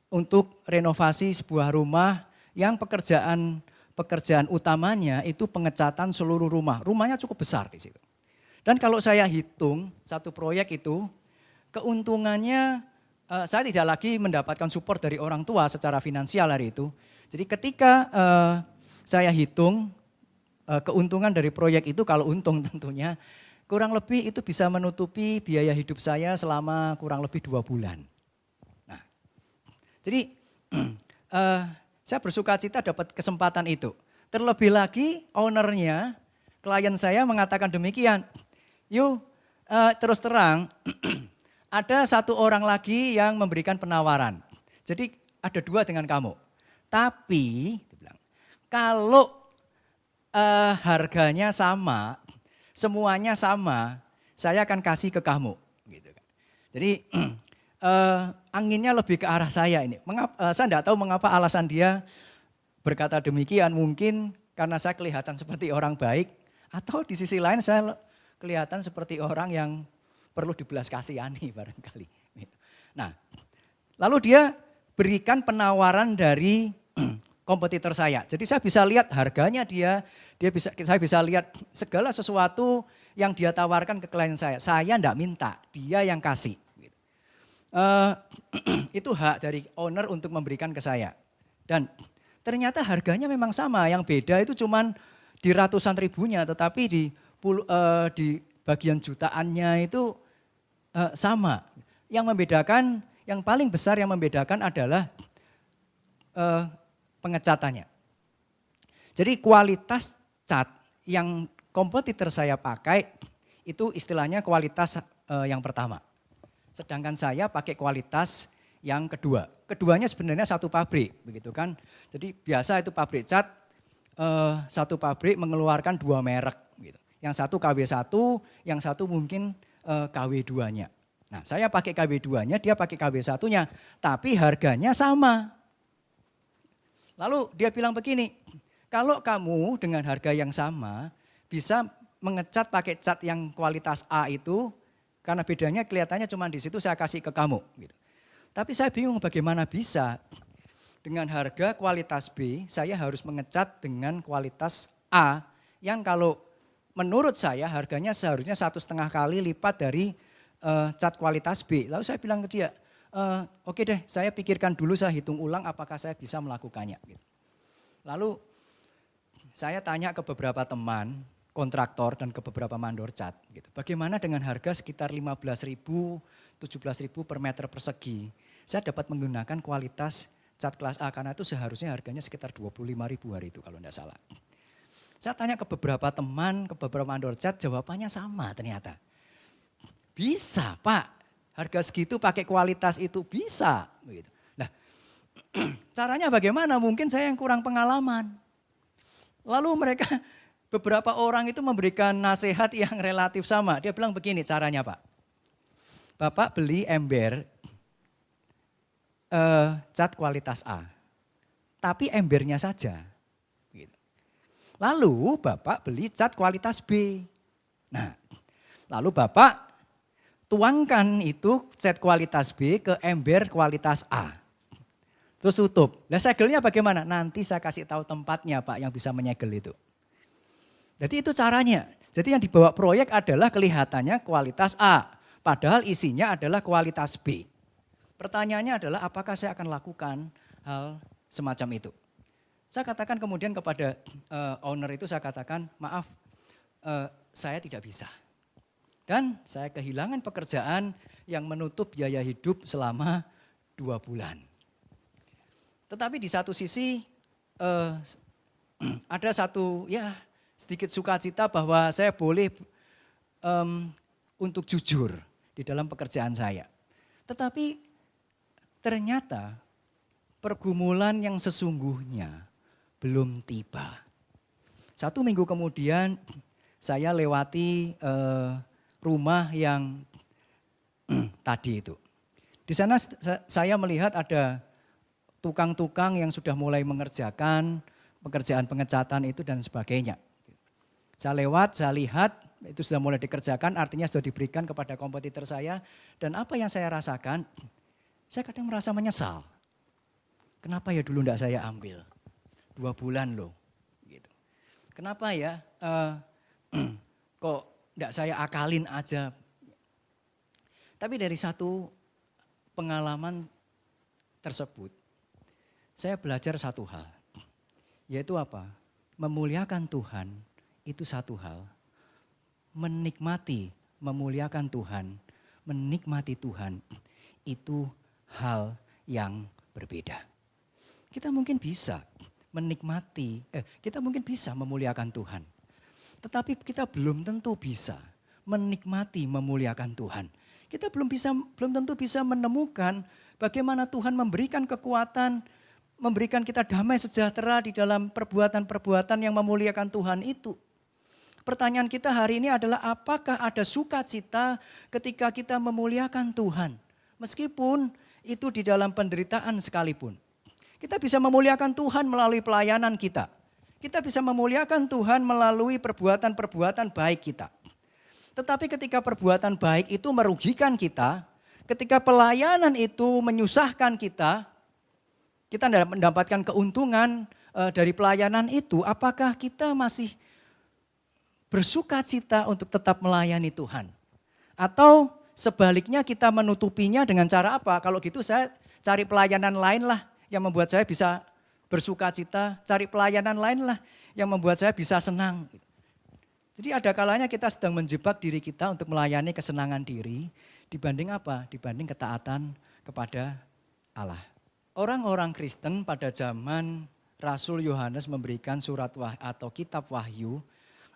C: Untuk renovasi sebuah rumah yang pekerjaan utamanya itu pengecatan seluruh rumah. Rumahnya cukup besar di situ. Dan kalau saya hitung satu proyek itu, keuntungannya saya tidak lagi mendapatkan support dari orang tua secara finansial hari itu. Jadi ketika saya hitung keuntungan dari proyek itu, kalau untung tentunya, kurang lebih itu bisa menutupi biaya hidup saya selama kurang lebih 2 bulan. Nah, jadi saya bersuka cita dapat kesempatan itu. Terlebih lagi ownernya, klien saya mengatakan demikian, terus terang ada 1 orang lagi yang memberikan penawaran. Jadi ada 2 dengan kamu. Tapi kalau harganya sama, semuanya sama, saya akan kasih ke kamu. Gitu kan. Jadi anginnya lebih ke arah saya ini. Saya tidak tahu mengapa alasan dia berkata demikian. Mungkin karena saya kelihatan seperti orang baik, atau di sisi lain saya kelihatan seperti orang yang perlu dibelas kasihani barangkali. Nah, lalu dia berikan penawaran dari kompetitor saya. Jadi saya bisa lihat harganya saya bisa lihat segala sesuatu yang dia tawarkan ke klien saya. Saya enggak minta, dia yang kasih. Itu hak dari owner untuk memberikan ke saya. Dan ternyata harganya memang sama, yang beda itu cuman di ratusan ribunya, tetapi di bagian jutaannya itu sama. Yang membedakan, yang paling besar yang membedakan adalah pengecatannya. Jadi kualitas cat yang kompetitor saya pakai itu istilahnya kualitas yang pertama. Sedangkan saya pakai kualitas yang kedua. Keduanya sebenarnya satu pabrik, begitu kan. Jadi biasa itu pabrik cat, satu pabrik mengeluarkan 2 merek. Gitu. Yang satu KW1, yang satu mungkin KW2-nya. Nah saya pakai KW2-nya, dia pakai KW1-nya, tapi harganya sama. Lalu dia bilang begini, kalau kamu dengan harga yang sama bisa mengecat pakai cat yang kualitas A itu, karena bedanya kelihatannya cuma di situ saya kasih ke kamu. Gitu. Tapi saya bingung bagaimana bisa dengan harga kualitas B saya harus mengecat dengan kualitas A yang kalau menurut saya harganya seharusnya 1,5 kali lipat dari cat kualitas B. Lalu saya bilang ke dia, oke deh, saya pikirkan dulu, saya hitung ulang apakah saya bisa melakukannya. Lalu saya tanya ke beberapa teman kontraktor dan ke beberapa mandor cat. Bagaimana dengan harga sekitar 15.000, 17.000 per meter persegi. Saya dapat menggunakan kualitas cat kelas A karena itu seharusnya harganya sekitar 25.000 hari itu kalau tidak salah. Saya tanya ke beberapa teman, ke beberapa mandor cat, jawabannya sama ternyata. Bisa Pak. Harga segitu pakai kualitas itu bisa. Nah, caranya bagaimana? Mungkin saya yang kurang pengalaman. Lalu beberapa orang itu memberikan nasihat yang relatif sama. Dia bilang begini caranya Pak. Bapak beli ember cat kualitas A. Tapi embernya saja. Lalu Bapak beli cat kualitas B. Nah, lalu Bapak tuangkan itu cat kualitas B ke ember kualitas A. Terus tutup. Nah segelnya bagaimana? Nanti saya kasih tahu tempatnya Pak yang bisa menyegel itu. Jadi itu caranya. Jadi yang dibawa proyek adalah kelihatannya kualitas A, padahal isinya adalah kualitas B. Pertanyaannya adalah apakah saya akan lakukan hal semacam itu. Saya katakan kemudian kepada owner itu, saya katakan maaf saya tidak bisa. Dan saya kehilangan pekerjaan yang menutup biaya hidup selama 2 bulan. Tetapi di satu sisi ada satu sedikit sukacita bahwa saya boleh untuk jujur di dalam pekerjaan saya. Tetapi ternyata pergumulan yang sesungguhnya belum tiba. 1 minggu kemudian saya lewati rumah yang tadi itu. Di sana saya melihat ada tukang-tukang yang sudah mulai mengerjakan pekerjaan pengecatan itu dan sebagainya. Saya lewat, saya lihat itu sudah mulai dikerjakan, artinya sudah diberikan kepada kompetitor saya. Dan apa yang saya rasakan, saya kadang merasa menyesal. Kenapa ya dulu enggak saya ambil? 2 bulan loh. Gitu. Kenapa ya kok enggak saya akalin aja. Tapi dari satu pengalaman tersebut, saya belajar satu hal. Yaitu apa? Memuliakan Tuhan itu satu hal. Menikmati, memuliakan Tuhan, menikmati Tuhan itu hal yang berbeda. Kita mungkin bisa menikmati, kita mungkin bisa memuliakan Tuhan. Tetapi kita belum tentu bisa menikmati, memuliakan Tuhan. Kita belum tentu bisa menemukan bagaimana Tuhan memberikan kekuatan, memberikan kita damai sejahtera di dalam perbuatan-perbuatan yang memuliakan Tuhan itu. Pertanyaan kita hari ini adalah apakah ada sukacita ketika kita memuliakan Tuhan? Meskipun itu di dalam penderitaan sekalipun. Kita bisa memuliakan Tuhan melalui pelayanan kita. Kita bisa memuliakan Tuhan melalui perbuatan-perbuatan baik kita. Tetapi ketika perbuatan baik itu merugikan kita, ketika pelayanan itu menyusahkan kita tidak mendapatkan keuntungan dari pelayanan itu, apakah kita masih bersukacita untuk tetap melayani Tuhan? Atau sebaliknya kita menutupinya dengan cara apa? Kalau gitu saya cari pelayanan lain lah yang membuat saya bisa bersukacita, cari pelayanan lain lah yang membuat saya bisa senang. Jadi ada kalanya kita sedang menjebak diri kita untuk melayani kesenangan diri dibanding apa? Dibanding ketaatan kepada Allah. Orang-orang Kristen pada zaman Rasul Yohanes memberikan surat atau kitab Wahyu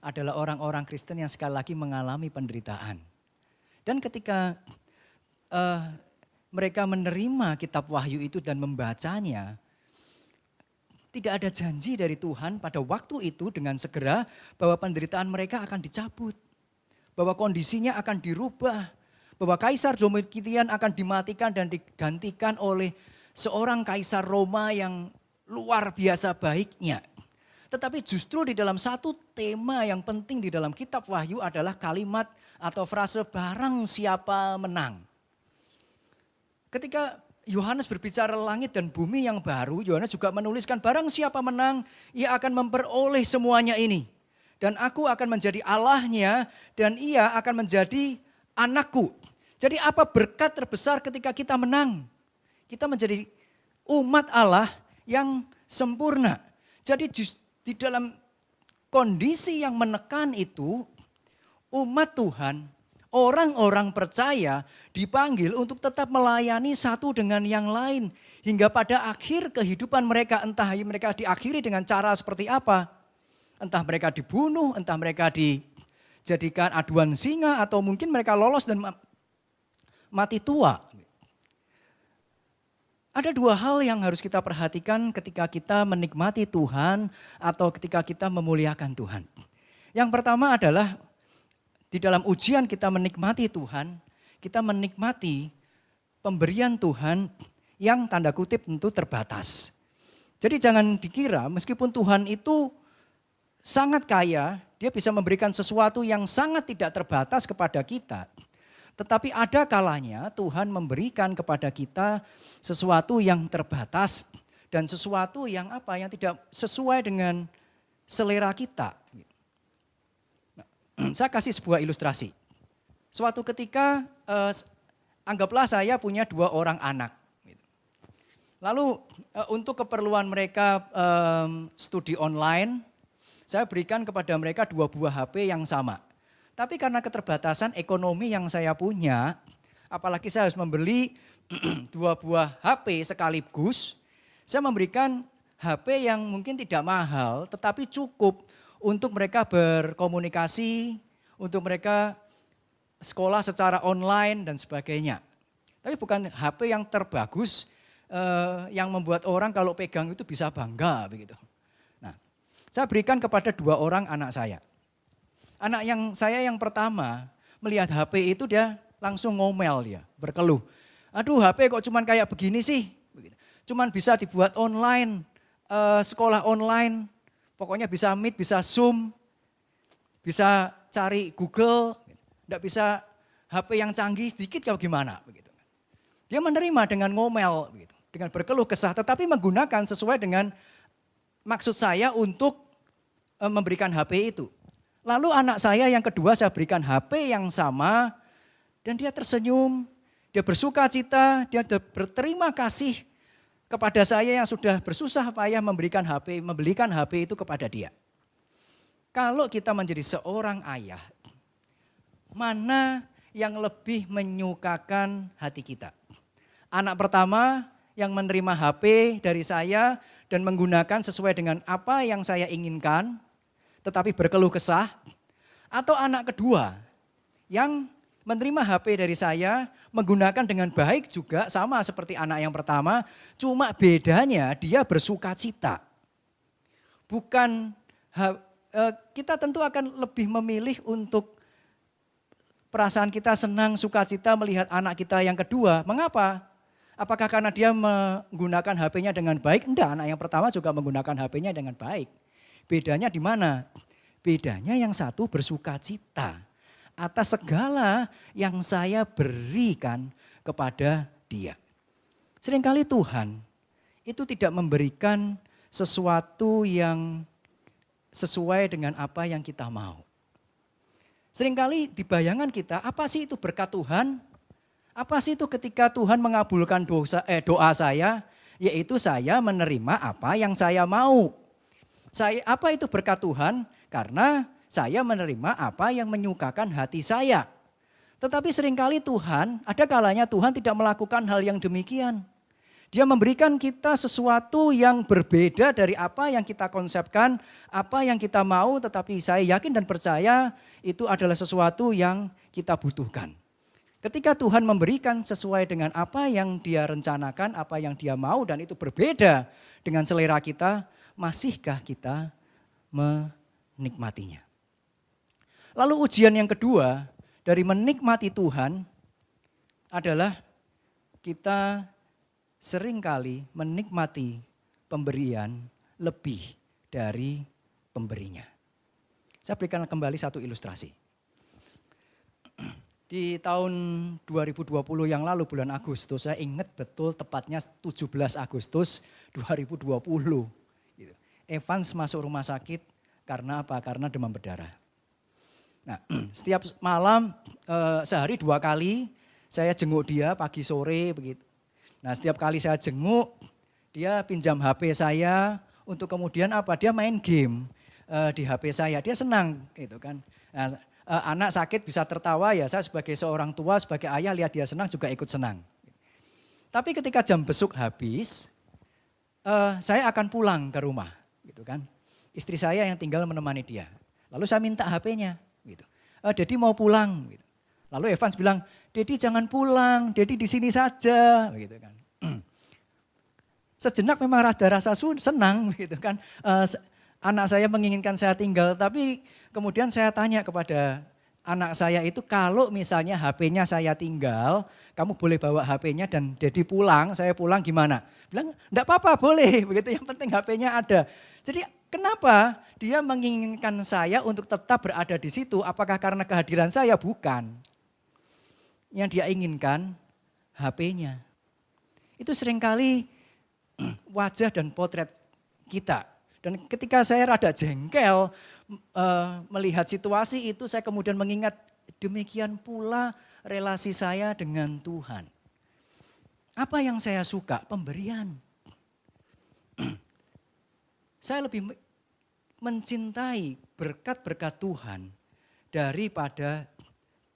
C: adalah orang-orang Kristen yang sekali lagi mengalami penderitaan. Dan ketika mereka menerima kitab Wahyu itu dan membacanya, tidak ada janji dari Tuhan pada waktu itu dengan segera bahwa penderitaan mereka akan dicabut. Bahwa kondisinya akan dirubah. Bahwa Kaisar Domitian akan dimatikan dan digantikan oleh seorang Kaisar Roma yang luar biasa baiknya. Tetapi justru di dalam satu tema yang penting di dalam kitab Wahyu adalah kalimat atau frase barang siapa menang. Ketika Yohanes berbicara langit dan bumi yang baru, Yohanes juga menuliskan barang siapa menang, ia akan memperoleh semuanya ini. Dan aku akan menjadi Allahnya dan ia akan menjadi anakku. Jadi apa berkat terbesar ketika kita menang? Kita menjadi umat Allah yang sempurna. Jadi di dalam kondisi yang menekan itu, umat Tuhan, orang-orang percaya dipanggil untuk tetap melayani satu dengan yang lain. Hingga pada akhir kehidupan mereka, entah mereka diakhiri dengan cara seperti apa. Entah mereka dibunuh, entah mereka dijadikan aduan singa, atau mungkin mereka lolos dan mati tua. Ada 2 hal yang harus kita perhatikan ketika kita menikmati Tuhan atau ketika kita memuliakan Tuhan. Yang pertama adalah di dalam ujian kita menikmati Tuhan, kita menikmati pemberian Tuhan yang tanda kutip tentu terbatas. Jadi jangan dikira meskipun Tuhan itu sangat kaya, dia bisa memberikan sesuatu yang sangat tidak terbatas kepada kita. Tetapi ada kalanya Tuhan memberikan kepada kita sesuatu yang terbatas dan sesuatu yang yang tidak sesuai dengan selera kita. Saya kasih sebuah ilustrasi. Suatu ketika, anggaplah saya punya 2 orang anak. Lalu untuk keperluan mereka studi online, saya berikan kepada mereka 2 buah HP yang sama. Tapi karena keterbatasan ekonomi yang saya punya, apalagi saya harus membeli 2 buah HP sekaligus, saya memberikan HP yang mungkin tidak mahal, tetapi cukup untuk mereka berkomunikasi, untuk mereka sekolah secara online dan sebagainya. Tapi bukan HP yang terbagus, yang membuat orang kalau pegang itu bisa bangga begitu. Nah, saya berikan kepada 2 orang anak saya. Anak saya yang pertama melihat HP itu dia langsung ngomel dia, berkeluh. Aduh HP kok cuman kayak begini sih, cuman bisa dibuat online, sekolah online, pokoknya bisa Meet, bisa Zoom, bisa cari Google, enggak bisa HP yang canggih sedikit kalau gimana begitu. Dia menerima dengan ngomel begitu, dengan berkeluh kesah, tetapi menggunakan sesuai dengan maksud saya untuk memberikan HP itu. Lalu anak saya yang kedua saya berikan HP yang sama dan dia tersenyum, dia bersuka cita, dia berterima kasih kepada saya yang sudah bersusah payah membelikan HP itu kepada dia. Kalau kita menjadi seorang ayah, mana yang lebih menyukakan hati kita? Anak pertama yang menerima HP dari saya dan menggunakan sesuai dengan apa yang saya inginkan, tetapi berkeluh kesah, atau anak kedua yang menerima HP dari saya, menggunakan dengan baik juga sama seperti anak yang pertama, cuma bedanya dia bersuka cita. Bukan, kita tentu akan lebih memilih untuk perasaan kita senang, sukacita melihat anak kita yang kedua. Mengapa? Apakah karena dia menggunakan HP-nya dengan baik? Enggak, anak yang pertama juga menggunakan HP-nya dengan baik. Bedanya di mana? Bedanya yang satu bersuka cita atas segala yang saya berikan kepada dia. Seringkali Tuhan itu tidak memberikan sesuatu yang sesuai dengan apa yang kita mau. Seringkali di bayangan kita, apa sih itu berkat Tuhan? Apa sih itu ketika Tuhan mengabulkan doa saya? Yaitu saya menerima apa yang saya mau. Apa itu berkat Tuhan? Karena saya menerima apa yang menyukakan hati saya. Tetapi seringkali Tuhan, ada kalanya Tuhan tidak melakukan hal yang demikian. Dia memberikan kita sesuatu yang berbeda dari apa yang kita konsepkan, apa yang kita mau, tetapi saya yakin dan percaya itu adalah sesuatu yang kita butuhkan. Ketika Tuhan memberikan sesuai dengan apa yang dia rencanakan, apa yang dia mau dan itu berbeda dengan selera kita, masihkah kita menikmatinya? Lalu ujian yang kedua dari menikmati Tuhan adalah kita seringkali menikmati pemberian lebih dari pemberinya. Saya berikan kembali satu ilustrasi. Di tahun 2020 yang lalu bulan Agustus, saya ingat betul tepatnya 17 Agustus 2020. Evans masuk rumah sakit karena apa? Karena demam berdarah. Nah, setiap malam sehari 2 kali saya jenguk dia pagi sore begitu. Nah, setiap kali saya jenguk dia pinjam HP saya untuk kemudian apa? Dia main game di HP saya. Dia senang gitu kan. Nah, anak sakit bisa tertawa ya, saya sebagai seorang tua, sebagai ayah lihat dia senang juga ikut senang. Tapi ketika jam besuk habis, saya akan pulang ke rumah. Gitu kan. Istri saya yang tinggal menemani dia. Lalu saya minta HP-nya. Gitu. Dedi mau pulang. Gitu. Lalu Evans bilang, Dedi jangan pulang, Dedi di sini saja. Gitu kan. Sejenak memang ada rasa senang. Gitu kan. Anak saya menginginkan saya tinggal, tapi kemudian saya tanya kepada anak saya itu, kalau misalnya HP-nya saya tinggal, kamu boleh bawa HP-nya dan Dedi pulang, saya pulang gimana? Bilang, enggak apa-apa, boleh, begitu, yang penting HP-nya ada. Jadi kenapa dia menginginkan saya untuk tetap berada di situ? Apakah karena kehadiran saya? Bukan. Yang dia inginkan HP-nya. Itu seringkali wajah dan potret kita. Dan ketika saya rada jengkel
D: melihat situasi itu saya kemudian mengingat demikian pula relasi saya dengan Tuhan. Apa yang saya suka? Pemberian. Saya lebih mencintai berkat-berkat Tuhan daripada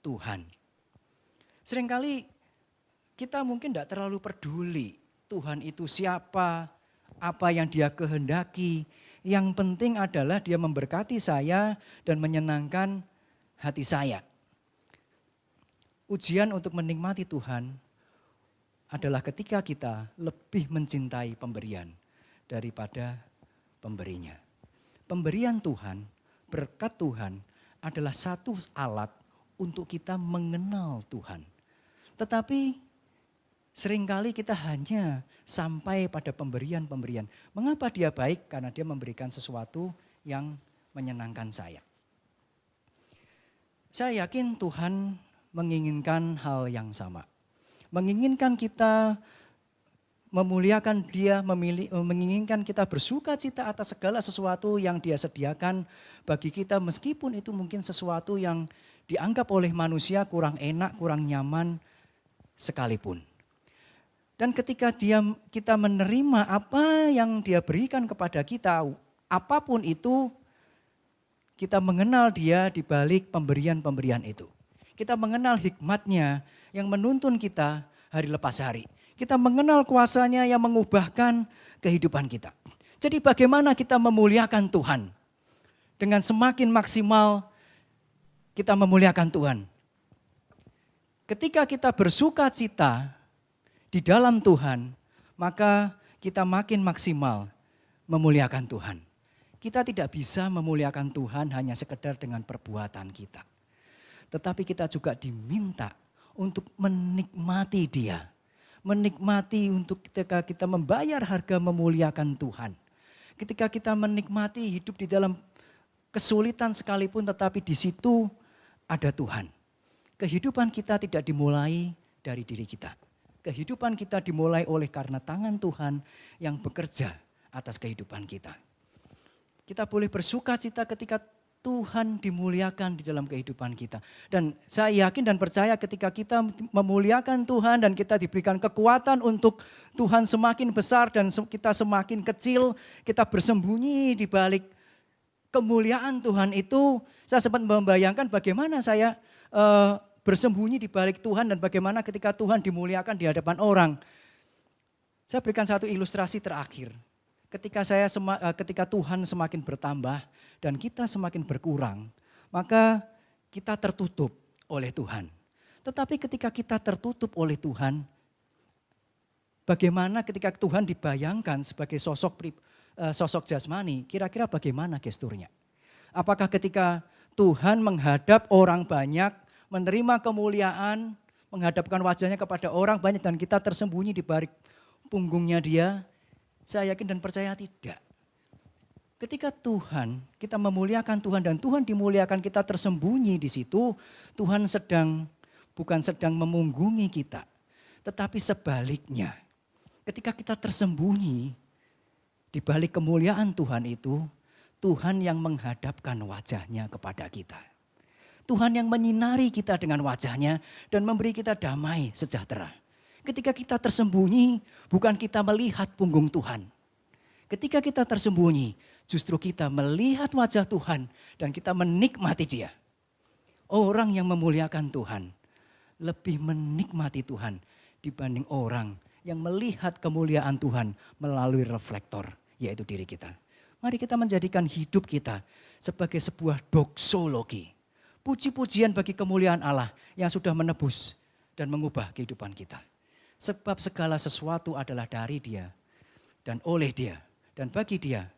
D: Tuhan. Seringkali kita mungkin tidak terlalu peduli Tuhan itu siapa, apa yang dia kehendaki. Yang penting adalah dia memberkati saya dan menyenangkan hati saya. Ujian untuk menikmati Tuhan adalah ketika kita lebih mencintai pemberian daripada pemberinya. Pemberian Tuhan, berkat Tuhan adalah satu alat untuk kita mengenal Tuhan. Tetapi seringkali kita hanya sampai pada pemberian-pemberian. Mengapa dia baik? Karena dia memberikan sesuatu yang menyenangkan saya. Saya yakin Tuhan menginginkan hal yang sama. Menginginkan kita memuliakan dia, menginginkan kita bersuka cita atas segala sesuatu yang dia sediakan bagi kita. Meskipun itu mungkin sesuatu yang dianggap oleh manusia kurang enak, kurang nyaman sekalipun. Dan ketika kita menerima apa yang dia berikan kepada kita, apapun itu, kita mengenal dia di balik pemberian-pemberian itu. Kita mengenal hikmatnya yang menuntun kita hari lepas hari. Kita mengenal kuasanya yang mengubahkan kehidupan kita. Jadi bagaimana kita memuliakan Tuhan? Dengan semakin maksimal kita memuliakan Tuhan. Ketika kita bersuka cita di dalam Tuhan, maka kita makin maksimal memuliakan Tuhan. Kita tidak bisa memuliakan Tuhan hanya sekedar dengan perbuatan kita. Tetapi kita juga diminta untuk menikmati Dia. Menikmati untuk ketika kita membayar harga memuliakan Tuhan. Ketika kita menikmati hidup di dalam kesulitan sekalipun, tetapi di situ ada Tuhan. Kehidupan kita tidak dimulai dari diri kita. Kehidupan kita dimulai oleh karena tangan Tuhan yang bekerja atas kehidupan kita. Kita boleh bersuka cita ketika Tuhan dimuliakan di dalam kehidupan kita. Dan saya yakin dan percaya ketika kita memuliakan Tuhan dan kita diberikan kekuatan untuk Tuhan semakin besar dan kita semakin kecil, kita bersembunyi di balik kemuliaan Tuhan itu. Saya sempat membayangkan bagaimana saya bersembunyi di balik Tuhan dan bagaimana ketika Tuhan dimuliakan di hadapan orang. Saya berikan satu ilustrasi terakhir. Ketika Tuhan semakin bertambah dan kita semakin berkurang, maka kita tertutup oleh Tuhan. Tetapi ketika kita tertutup oleh Tuhan, bagaimana ketika Tuhan dibayangkan sebagai sosok jasmani, kira-kira bagaimana gesturnya? Apakah ketika Tuhan menghadap orang banyak, menerima kemuliaan, menghadapkan wajahnya kepada orang banyak dan kita tersembunyi di balik punggungnya dia? Saya yakin dan percaya tidak. Ketika kita memuliakan Tuhan dan Tuhan dimuliakan, kita tersembunyi di situ, Tuhan bukan sedang memunggungi kita. Tetapi sebaliknya, ketika kita tersembunyi di balik kemuliaan Tuhan itu, Tuhan yang menghadapkan wajahnya kepada kita. Tuhan yang menyinari kita dengan wajahnya dan memberi kita damai sejahtera. Ketika kita tersembunyi, bukan kita melihat punggung Tuhan. Ketika kita tersembunyi, justru kita melihat wajah Tuhan dan kita menikmati Dia. Orang yang memuliakan Tuhan lebih menikmati Tuhan dibanding orang yang melihat kemuliaan Tuhan melalui reflektor, yaitu diri kita. Mari kita menjadikan hidup kita sebagai sebuah doksologi. Puji-pujian bagi kemuliaan Allah yang sudah menebus dan mengubah kehidupan kita. Sebab segala sesuatu adalah dari Dia dan oleh Dia dan bagi Dia.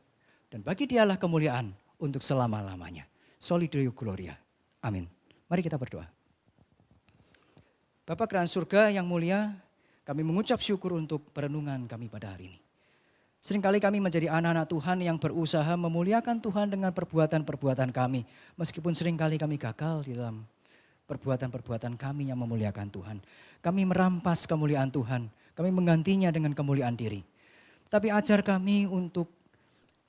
D: Dan bagi Dialah kemuliaan untuk selama-lamanya. Soli Deo Gloria. Amin. Mari kita berdoa. Bapa Kerajaan Surga yang mulia, kami mengucap syukur untuk perenungan kami pada hari ini. Seringkali kami menjadi anak-anak Tuhan yang berusaha memuliakan Tuhan dengan perbuatan-perbuatan kami. Meskipun seringkali kami gagal di dalam perbuatan-perbuatan kami yang memuliakan Tuhan. Kami merampas kemuliaan Tuhan, kami menggantinya dengan kemuliaan diri. Tapi ajar kami untuk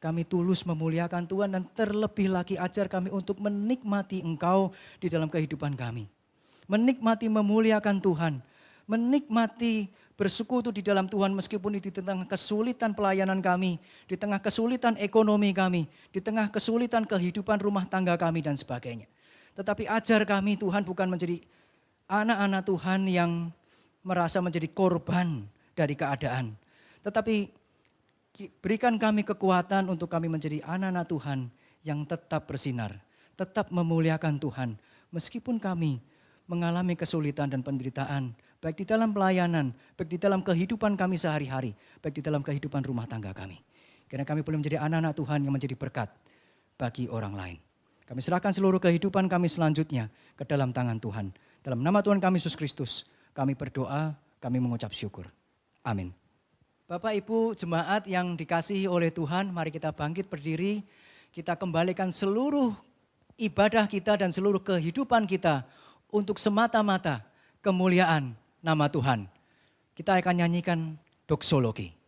D: Kami tulus memuliakan Tuhan dan terlebih lagi ajar kami untuk menikmati Engkau di dalam kehidupan kami. Menikmati memuliakan Tuhan, menikmati bersekutu di dalam Tuhan meskipun di tengah kesulitan pelayanan kami, di tengah kesulitan ekonomi kami, di tengah kesulitan kehidupan rumah tangga kami dan sebagainya. Tetapi ajar kami Tuhan bukan menjadi anak-anak Tuhan yang merasa menjadi korban dari keadaan. Tetapi berikan kami kekuatan untuk kami menjadi anak-anak Tuhan yang tetap bersinar, tetap memuliakan Tuhan. Meskipun kami mengalami kesulitan dan penderitaan, baik di dalam pelayanan, baik di dalam kehidupan kami sehari-hari, baik di dalam kehidupan rumah tangga kami. Karena kami boleh menjadi anak-anak Tuhan yang menjadi berkat bagi orang lain. Kami serahkan seluruh kehidupan kami selanjutnya ke dalam tangan Tuhan. Dalam nama Tuhan kami Yesus Kristus, kami berdoa, kami mengucap syukur. Amin. Bapak Ibu jemaat yang dikasihi oleh Tuhan, mari kita bangkit berdiri. Kita kembalikan seluruh ibadah kita dan seluruh kehidupan kita untuk semata-mata kemuliaan nama Tuhan. Kita akan nyanyikan doksologi.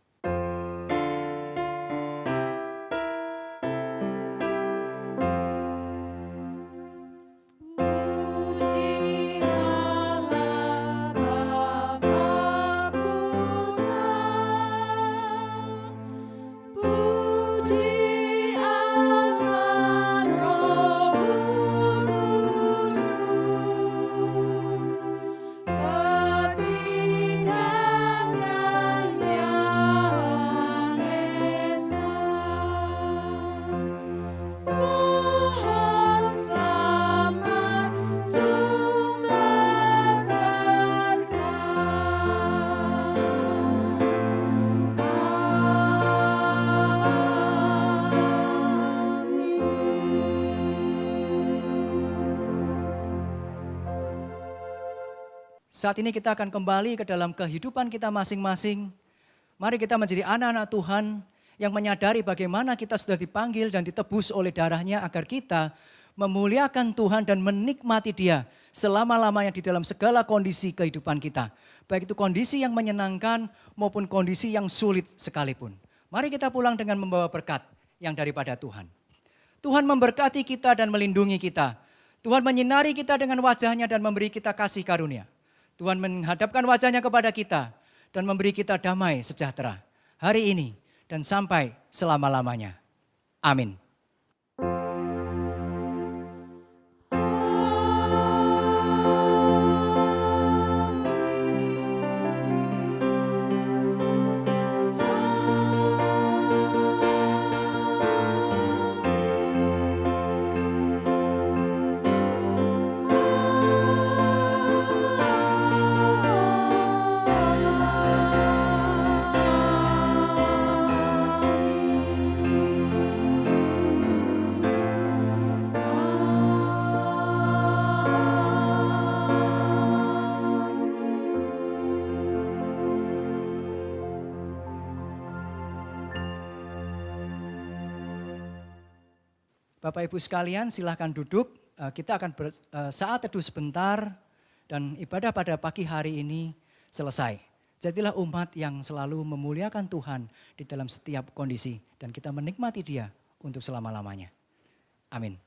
D: Saat ini kita akan kembali ke dalam kehidupan kita masing-masing. Mari kita menjadi anak-anak Tuhan yang menyadari bagaimana kita sudah dipanggil dan ditebus oleh darahnya agar kita memuliakan Tuhan dan menikmati Dia selama-lamanya di dalam segala kondisi kehidupan kita. Baik itu kondisi yang menyenangkan maupun kondisi yang sulit sekalipun. Mari kita pulang dengan membawa berkat yang daripada Tuhan. Tuhan memberkati kita dan melindungi kita. Tuhan menyinari kita dengan wajahnya dan memberi kita kasih karunia. Tuhan menghadapkan wajahnya kepada kita dan memberi kita damai sejahtera hari ini dan sampai selama-lamanya. Amin. Bapak Ibu sekalian silahkan duduk, kita akan saat teduh sebentar dan ibadah pada pagi hari ini selesai. Jadilah umat yang selalu memuliakan Tuhan di dalam setiap kondisi dan kita menikmati Dia untuk selama-lamanya. Amin.